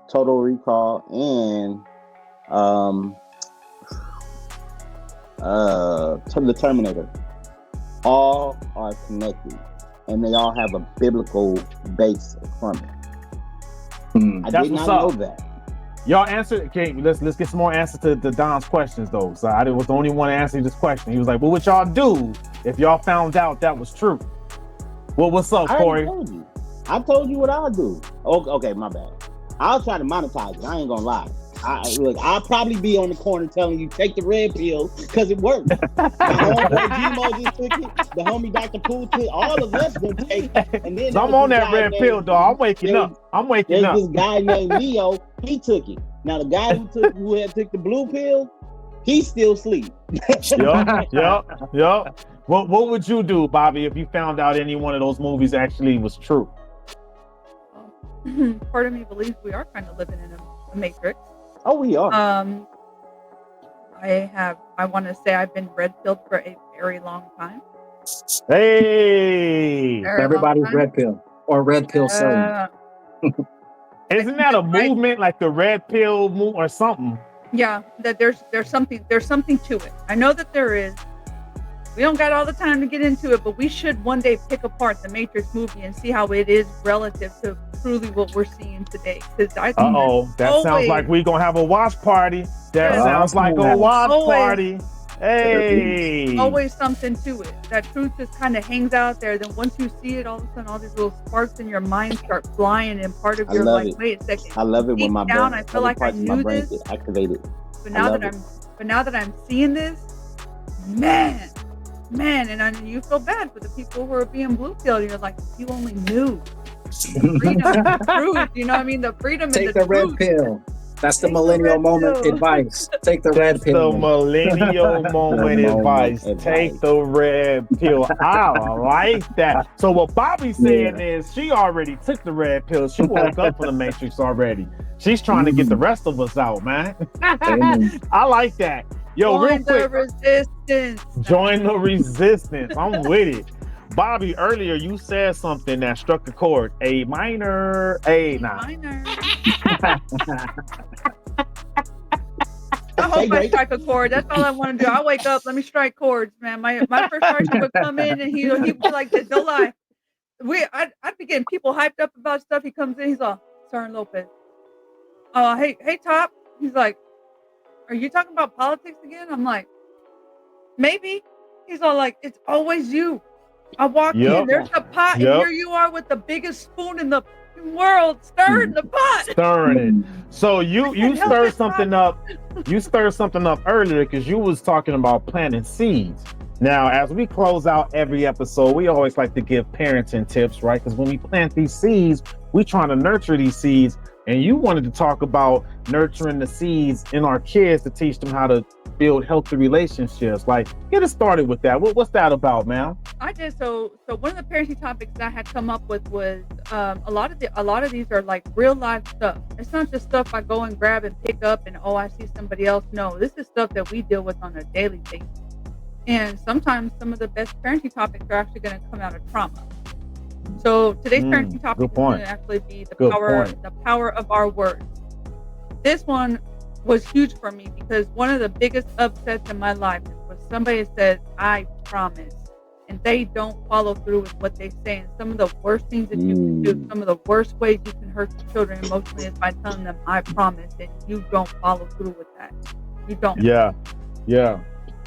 S1: Total Recall and the Terminator. All are connected, and they all have a biblical base from it. I did not know that.
S2: Y'all answered. Okay, let's get some more answers to Don's questions though. So I was the only one to answer this question. He was like, "What would y'all do if y'all found out that was true?" Well, what's up, Corey?
S1: I told you what I'll do. Okay, my bad. I'll try to monetize it. I ain't gonna lie. I'll probably be on the corner telling you take the red pill because it works. The homeboy Gmo just took it. The homie Dr. Poole took it. All of us gonna take it. And then
S2: I'm on that red pill, dog. I'm waking up.
S1: There's this guy named Leo. He took it. Now the guy who had took the blue pill, he's still asleep.
S2: Yup. What would you do, Bobby, if you found out any one of those movies actually was true?
S4: Part of me believes we are kind of living in a matrix.
S1: Oh, we are.
S4: I want to say I've been red pilled for a very long time.
S2: Hey,
S3: everybody's red pill or red pill selling.
S2: Isn't that a movement like the red pill move or something?
S4: Yeah, that there's something to it. I know that there is. We don't got all the time to get into it, but we should one day pick apart the Matrix movie and see how it is relative to truly what we're seeing today. Because I think
S2: sounds like we're gonna have a watch party. Sounds like a watch party. Hey,
S4: always something to it. That truth just kind of hangs out there. Then once you see it, all of a sudden, all these little sparks in your mind start flying, and part of your like, wait a second.
S1: I love it when my brain.
S4: I feel like I knew this.
S1: Activated.
S4: But now that I'm seeing this, man, and you feel bad for the people who are being blue pilled. You're like, you only knew freedom and the truth. You know what I mean? The freedom and the truth.
S3: Take the red pill. That's the Millennial Moment advice. Take the red pill.
S2: The Millennial Moment advice. Take the red pill. I like that. So what Bobby's saying is she already took the red pill. She woke up from the Matrix already. She's trying to get the rest of us out, man. I like that. Yo, real quick.
S4: Join the resistance.
S2: Join the resistance. I'm with it. Bobby, earlier you said something that struck a chord. A minor.
S4: Minor. I hope I strike a chord. That's all I want to do. I wake up, let me strike chords, man. My first sergeant would come in and he'd be like this. Don't lie. I'd be getting people hyped up about stuff. He comes in, he's all, Sergeant Lopez. Hey, Top. He's like, are you talking about politics again? I'm like, maybe. He's all like, it's always you. I walk in, there's a pot, and here you are with the biggest spoon in the world, stirring the pot.
S2: Stirring it. So you stirred something up. You stirred something up earlier because you was talking about planting seeds. Now, as we close out every episode, we always like to give parenting tips, right? Because when we plant these seeds, we trying to nurture these seeds. And you wanted to talk about nurturing the seeds in our kids to teach them how to build healthy relationships. Like, get us started with that. What's that about, man?
S4: I did. So one of the parenting topics that I had come up with was a lot of these are like real life stuff. It's not just stuff I go and grab and pick up and I see somebody else. No, this is stuff that we deal with on a daily basis. And sometimes some of the best parenting topics are actually going to come out of trauma. So today's parenting topic is going to actually be the power of our words. This one was huge for me because one of the biggest upsets in my life is when somebody says, I promise, and they don't follow through with what they say. And some of the worst things that you can do, some of the worst ways you can hurt your children emotionally is by telling them, I promise, and you don't follow through with that. You don't.
S2: Yeah.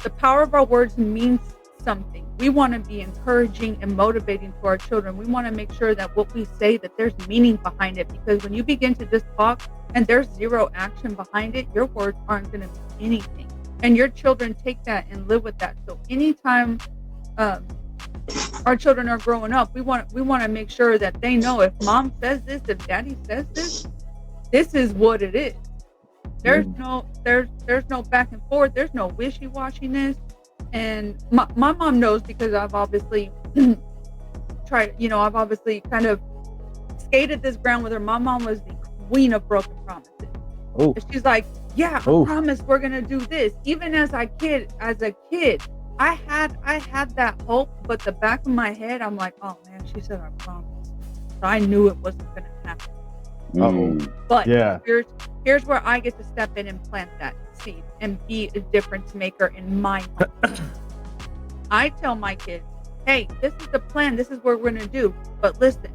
S4: The power of our words means something. We want to be encouraging and motivating to our children. We want to make sure that what we say, that there's meaning behind it, because when you begin to just talk and there's zero action behind it, your words aren't going to mean anything. And your children take that and live with that. So anytime our children are growing up, we want to make sure that they know if mom says this, if daddy says this, this is what it is. There's no back and forth. There's no wishy-washiness. And my mom knows because I've obviously I've obviously kind of skated this ground with her. My mom was the queen of broken promises. And she's like, yeah, I promise we're going to do this. Even as a kid, I had that hope, but the back of my head, I'm like, oh man, she said I promise. So I knew it wasn't going to happen. But here's where I get to step in and plant that seed and be a difference maker in my home. I tell my kids, hey, this is the plan. This is what we're going to do. But listen,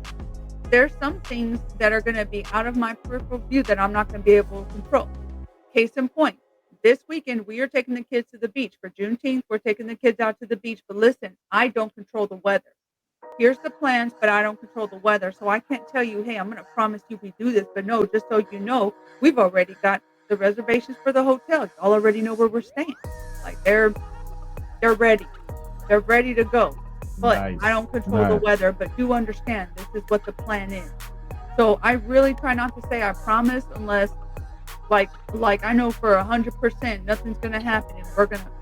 S4: there's some things that are going to be out of my peripheral view that I'm not going to be able to control. Case in point, this weekend, we are taking the kids to the beach. For Juneteenth, we're taking the kids out to the beach. But listen, I don't control the weather. Here's the plans, but I don't control the weather. So I can't tell you, hey, I'm going to promise you we do this. But no, just so you know, we've already got the reservations for the hotel. Y'all already know where we're staying. Like they're ready. They're ready to go. But I don't control the weather. But do understand, this is what the plan is. So I really try not to say I promise unless like I know for 100% nothing's gonna happen and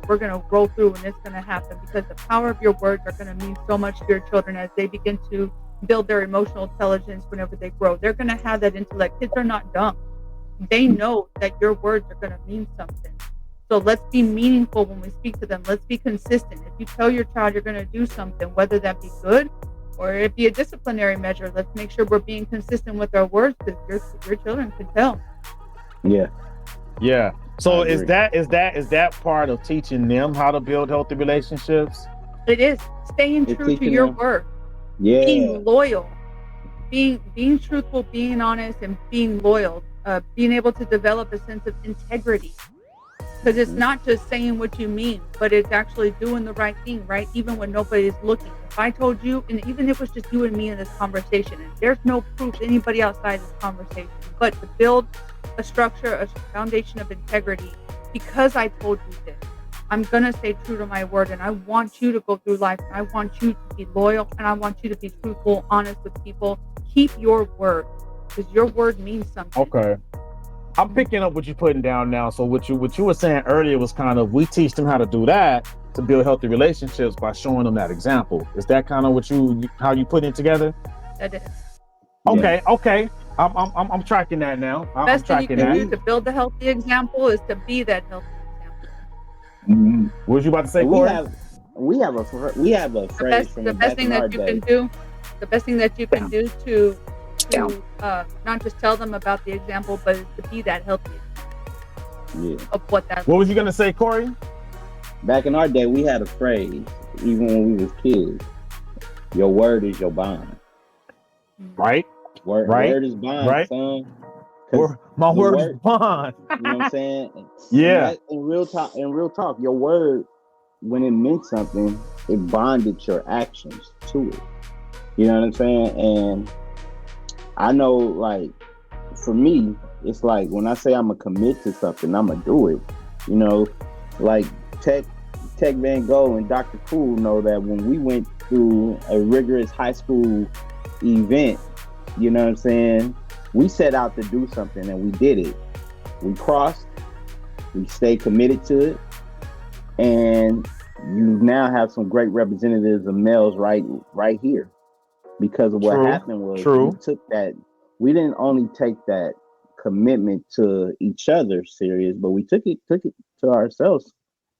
S4: we're gonna roll through and it's gonna happen, because the power of your words are gonna mean so much to your children as they begin to build their emotional intelligence whenever they grow. They're gonna have that intellect. Kids are not dumb. They know that your words are gonna mean something. So let's be meaningful when we speak to them. Let's be consistent. If you tell your child you're gonna do something, whether that be good or it be a disciplinary measure, let's make sure we're being consistent with our words, because your children can tell.
S2: Yeah. So is that part of teaching them how to build healthy relationships?
S4: It is. Staying true to your word. Yeah. Being loyal. Being truthful, being honest, and being loyal. Being able to develop a sense of integrity. Because it's not just saying what you mean, but it's actually doing the right thing, right? Even when nobody's looking. If I told you, and even if it was just you and me in this conversation, and there's no proof anybody outside this conversation, but to build a structure, a foundation of integrity, because I told you this, I'm going to stay true to my word, and I want you to go through life, and I want you to be loyal, and I want you to be truthful, honest with people. Keep your word, because your word means something.
S2: Okay. I'm picking up what you're putting down now. So what you were saying earlier was kind of, we teach them how to do that to build healthy relationships by showing them that example. Is that kind of how you put it together?
S4: That is.
S2: Okay. Yeah. Okay. I'm tracking that now.
S4: Best thing you can do to build a healthy example is to be that healthy example.
S2: Mm-hmm. What was you about to say, Corey?
S1: We have a phrase from the best thing that you can do.
S4: The best thing that you can do to not just tell them about the example, but to be that healthy of what that.
S2: What was you gonna say, Corey?
S1: Back in our day, we had a phrase, even when we was kids. Your word is your bond.
S2: Right.
S1: Word is bond, son.
S2: My word is bond.
S1: You know what I'm saying?
S2: Yeah.
S1: In real talk, your word, when it meant something, it bonded your actions to it. You know what I'm saying? And I know, like, for me, it's like when I say I'm gonna commit to something, I'm gonna do it. You know, like Tech Van Gogh and Dr. Cool know that when we went through a rigorous high school event, you know what I'm saying? We set out to do something and we did it. We crossed, we stayed committed to it, and you now have some great representatives of males right here. Because of what happened was we didn't only take that commitment to each other serious, but we took it to ourselves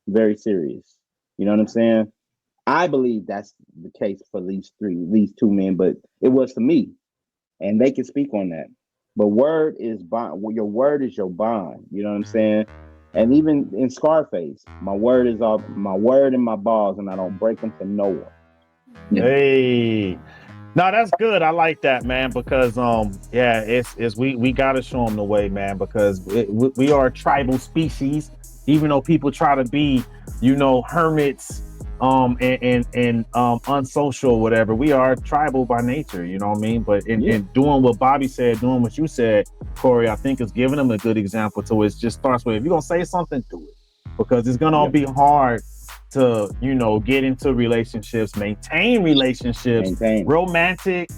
S1: very serious. You know what I'm saying? I believe that's the case for these two men, but it was for me, and they can speak on that. But word is bond. Well, your word is your bond. You know what I'm saying? And even in Scarface, my word is all my word and my balls, and I don't break them for no one.
S2: Hey, no, that's good. I like that, man, because yeah, it's we gotta show them the way, man, because we are a tribal species. Even though people try to be, hermits, and unsocial, whatever, we are tribal by nature. You know what I mean? But in doing what Bobby said, doing what you said, Corey, I think is giving them a good example. To it just starts with, if you're gonna say something, do it, because it's gonna be hard to get into relationships, maintain relationships, romantic,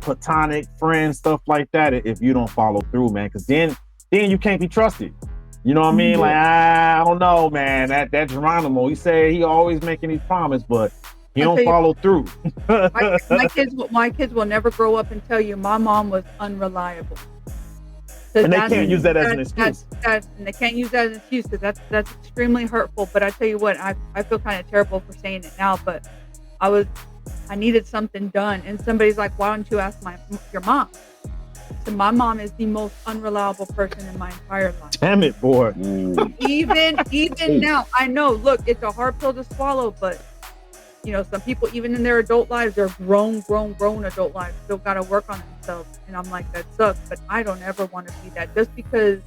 S2: platonic friends, stuff like that, if you don't follow through, man, because then you can't be trusted. You know what I mean? Like, I don't know, man. That Geronimo, he said he always making these promises, but he don't follow through.
S4: my kids will never grow up and tell you my mom was unreliable.
S2: And they can't use that as an excuse.
S4: And they can't use that as an excuse, because that's extremely hurtful. But I tell you what, I feel kind of terrible for saying it now, but I needed something done, and somebody's like, "Why don't you ask your mom?" So my mom is the most unreliable person in my entire life.
S2: Damn it, boy.
S4: Even now, I know. Look, it's a hard pill to swallow, but some people, even in their adult lives, their grown adult lives, still got to work on themselves. And I'm like, that sucks, but I don't ever want to be that. Just because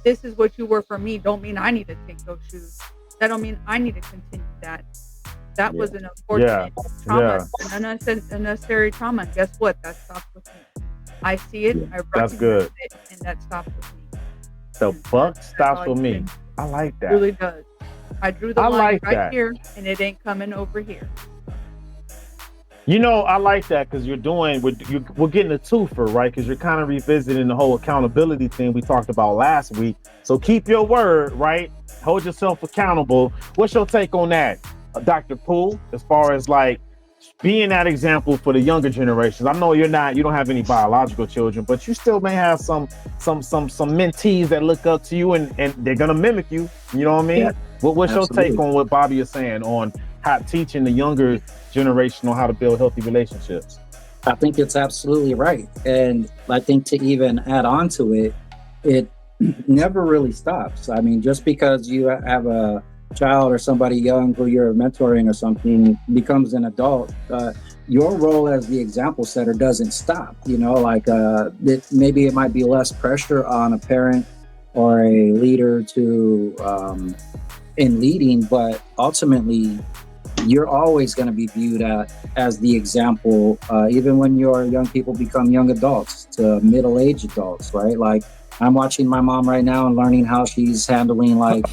S4: this is what you were for me, don't mean I need to take those shoes. That don't mean I need to continue that. That was an unfortunate trauma, an unnecessary trauma. And guess what? That stopped with me. I see it, I recognize it, and that stopped with me.
S2: The buck stops with me. I like that.
S4: It really does. I drew the line right here, and it ain't coming over here.
S2: I like that, because we're getting a twofer, right? Because you're kind of revisiting the whole accountability thing we talked about last week. So keep your word, right? Hold yourself accountable. What's your take on that, Dr. Poole, as far as like being that example for the younger generations? I know you don't have any biological children, but you still may have some mentees that look up to you, and they're gonna mimic you. You know what I mean? Yeah, what's your take on what Bobby is saying on how teaching the younger generation on how to build healthy relationships?
S3: I think it's absolutely right. And I think to even add on to it, it never really stops. I mean, just because you have a child or somebody young who you're mentoring or something becomes an adult, your role as the example setter doesn't stop. Maybe it might be less pressure on a parent or a leader to in leading, but ultimately you're always going to be viewed as the example, even when your young people become young adults to middle-aged adults, right? Like, I'm watching my mom right now and learning how she's handling like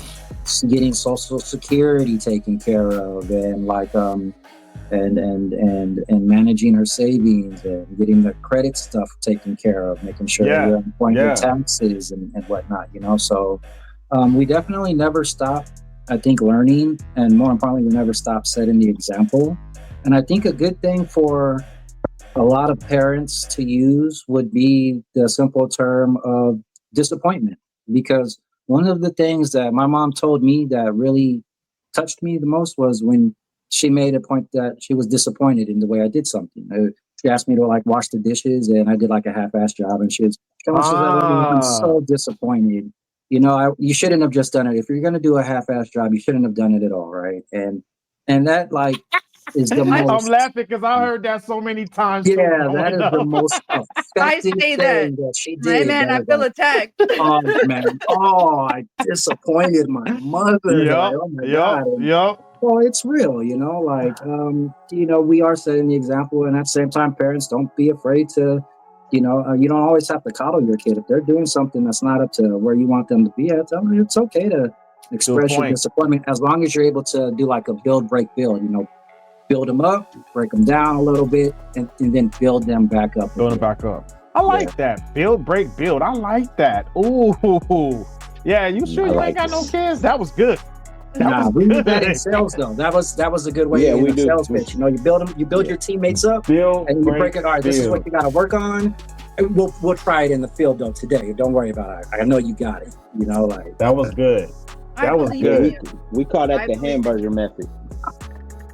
S3: getting Social Security taken care of, and like and managing her savings and getting the credit stuff taken care of, making sure you're on point with taxes and whatnot, So we definitely never stop, I think, learning, and more importantly, we never stop setting the example. And I think a good thing for a lot of parents to use would be the simple term of disappointment, because one of the things that my mom told me that really touched me the most was when she made a point that she was disappointed in the way I did something. She asked me to like wash the dishes, and I did like a half-assed job, and she's like, I'm so disappointed. You shouldn't have just done it. If you're going to do a half-assed job, you shouldn't have done it at all, right? And that like is the most.
S2: I'm laughing because I heard that so many times.
S3: Yeah, that is the most effective thing that she did.
S4: Man, I feel attacked.
S3: Oh man! Oh, I disappointed my mother. Oh my God! Well, it's real, we are setting the example, and at the same time, parents, don't be afraid to You know, you don't always have to coddle your kid. If they're doing something that's not up to where you want them to be at, tell them it's okay to express your disappointment, as long as you're able to do like a build, break, build. You know, build them up, break them down a little bit, and then build them back up.
S2: Build them back up. I like that. Build, break, build. I like that. Ooh. Yeah, you sure you ain't got no kids? That was good.
S3: We need that in sales though. That was a good way in a sales pitch. You know, you build your teammates up, and you break it. All right, this is what you got to work on. We'll try it in the field though today. Don't worry about it. I know you got it. You know, like
S2: that was good. That was good.
S1: We call that the hamburger method.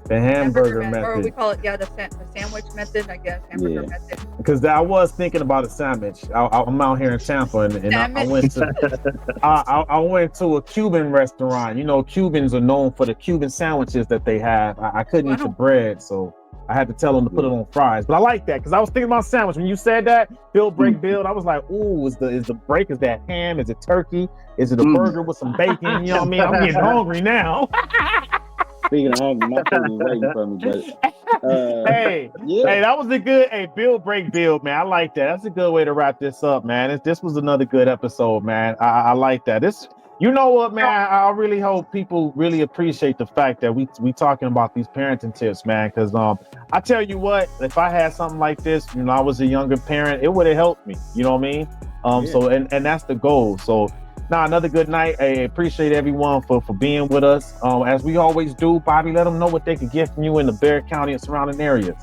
S2: The hamburger method.
S4: Or we call it, the sandwich method, I guess. Hamburger method.
S2: Because I was thinking about a sandwich. I'm out here in Tampa, and I went to I went to a Cuban restaurant. You know, Cubans are known for the Cuban sandwiches that they have. I couldn't eat the bread, so I had to tell them to put it on fries. But I like that because I was thinking about sandwich. When you said that, build, break, build, I was like, ooh, is the break, is that ham? Is it turkey? Is it a burger with some bacon? You know what I mean? I'm getting hungry now.
S1: Speaking of hungry, my food is waiting for me. But
S2: hey, that was a good build, break, build, man. I like that. That's a good way to wrap this up, man. This was another good episode, man. I like that. This, you know what, man? I really hope people really appreciate the fact that we talking about these parenting tips, man. Because I tell you what, if I had something like this, you know, I was a younger parent, it would have helped me. You know what I mean? So and that's the goal. So. Another good night. I appreciate everyone for being with us. As we always do, Bobby, let them know what they could get from you in the Bexar County and surrounding areas.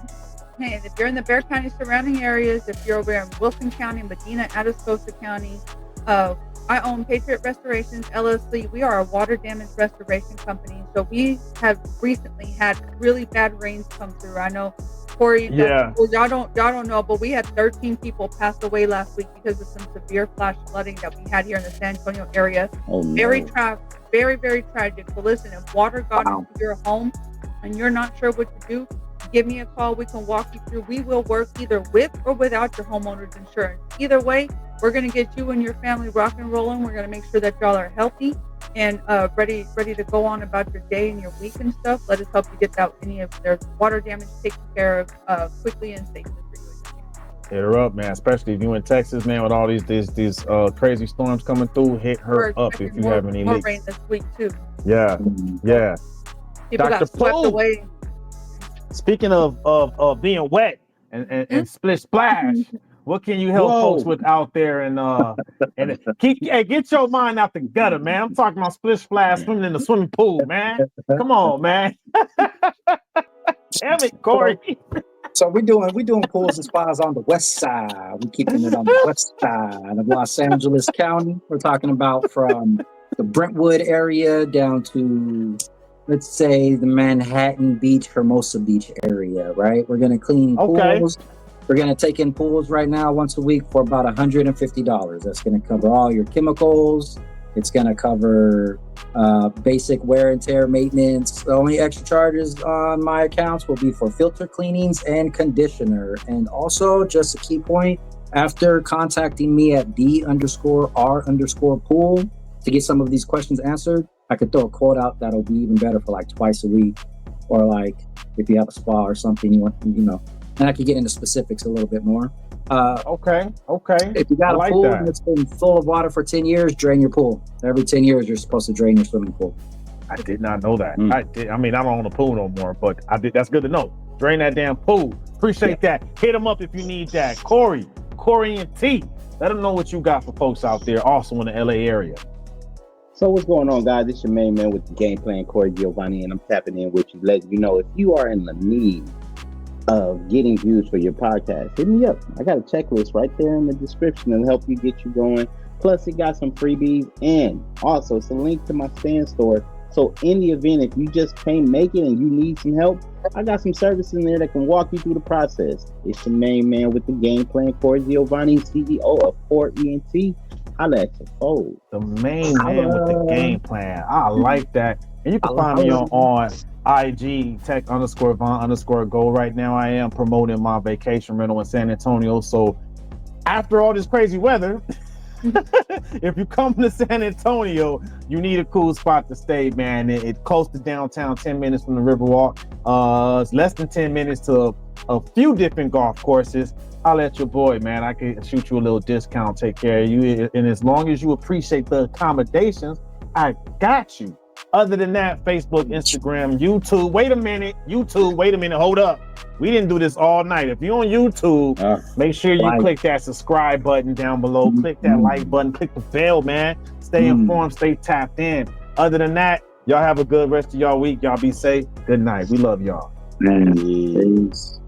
S4: Hey, if you're in the Bexar County surrounding areas, if you're over in Wilson County, Medina, Atascosa County, I own Patriot Restorations LLC. We are a water damage restoration company. So we have recently had really bad rains come through. I know Corey, y'all don't know, but we had 13 people pass away last week because of some severe flash flooding that we had here in the San Antonio area. Very, very tragic. So listen, if water got into your home and you're not sure what to do, give me a call. We can walk you through. We will work either with or without your homeowner's insurance. Either way, we're going to get you and your family rock and rolling. We're going to make sure that y'all are healthy and ready to go on about your day and your week and stuff. Let us help you get out any of their water damage taken care of quickly and safely for you.
S2: Hit her up, man. Especially if you're in Texas, man, with all these crazy storms coming through. Hit her up if you have any leaks.
S4: More rain this week too.
S2: Yeah.
S4: People got swept away.
S2: Speaking of being wet and splish splash. What can you help folks with out there and get your mind out the gutter, man? I'm talking about splish splash, swimming in the swimming pool, man. Come on, man. Damn it, Corey.
S3: So we're doing pools and spas on the west side. We're keeping it on the west side of Los Angeles County. We're talking about from the Brentwood area down to, let's say, the Manhattan Beach, Hermosa Beach area, right? We're gonna clean pools. We're going to take in pools right now once a week for about $150. That's going to cover all your chemicals. It's going to cover basic wear and tear maintenance. The only extra charges on my accounts will be for filter cleanings and conditioner. And also, just a key point, after contacting me at D_R_pool to get some of these questions answered, I could throw a quote out that'll be even better for like twice a week. Or like if you have a spa or something, you want, and I could get into specifics a little bit more.
S2: Okay.
S3: If you got a pool that's been full of water for 10 years, drain your pool. Every 10 years, you're supposed to drain your swimming pool.
S2: I did not know that. I don't own a pool no more, but I did. That's good to know. Drain that damn pool. Appreciate that. Hit them up if you need that. Corey and T. Let them know what you got for folks out there, also in the LA area.
S1: So what's going on, guys? It's your main man with the game plan, Corey Giovanni, and I'm tapping in with you, letting you know if you are in the need of getting views for your podcast, hit me up. I got a checklist right there in the description to help you get you going. Plus, it got some freebies, and also it's a link to my stand store. So in the event, if you just can't make it and you need some help, I got some services in there that can walk you through the process. It's your main man with the game plan, Corey Giovanni, CEO of Core ENT. Holla at your fold.
S2: The main man with the game plan. I like that. And you can find me on IG tech_Von_go. Right now I am promoting my vacation rental in San Antonio. So after all this crazy weather, if you come to San Antonio, you need a cool spot to stay, man. It's close to downtown, 10 minutes from the Riverwalk. It's less than 10 minutes to a few different golf courses, I'll let your boy, man. I can shoot you a little discount, take care of you. And as long as you appreciate the accommodations, I got you. Other than that, Facebook, Instagram, YouTube. Wait a minute. Hold up. We didn't do this all night. If you're on YouTube, make sure you click that subscribe button down below. Click that like button. Click the bell, man. Stay informed. Stay tapped in. Other than that, y'all have a good rest of y'all week. Y'all be safe. Good night. We love y'all.
S3: Man. Peace.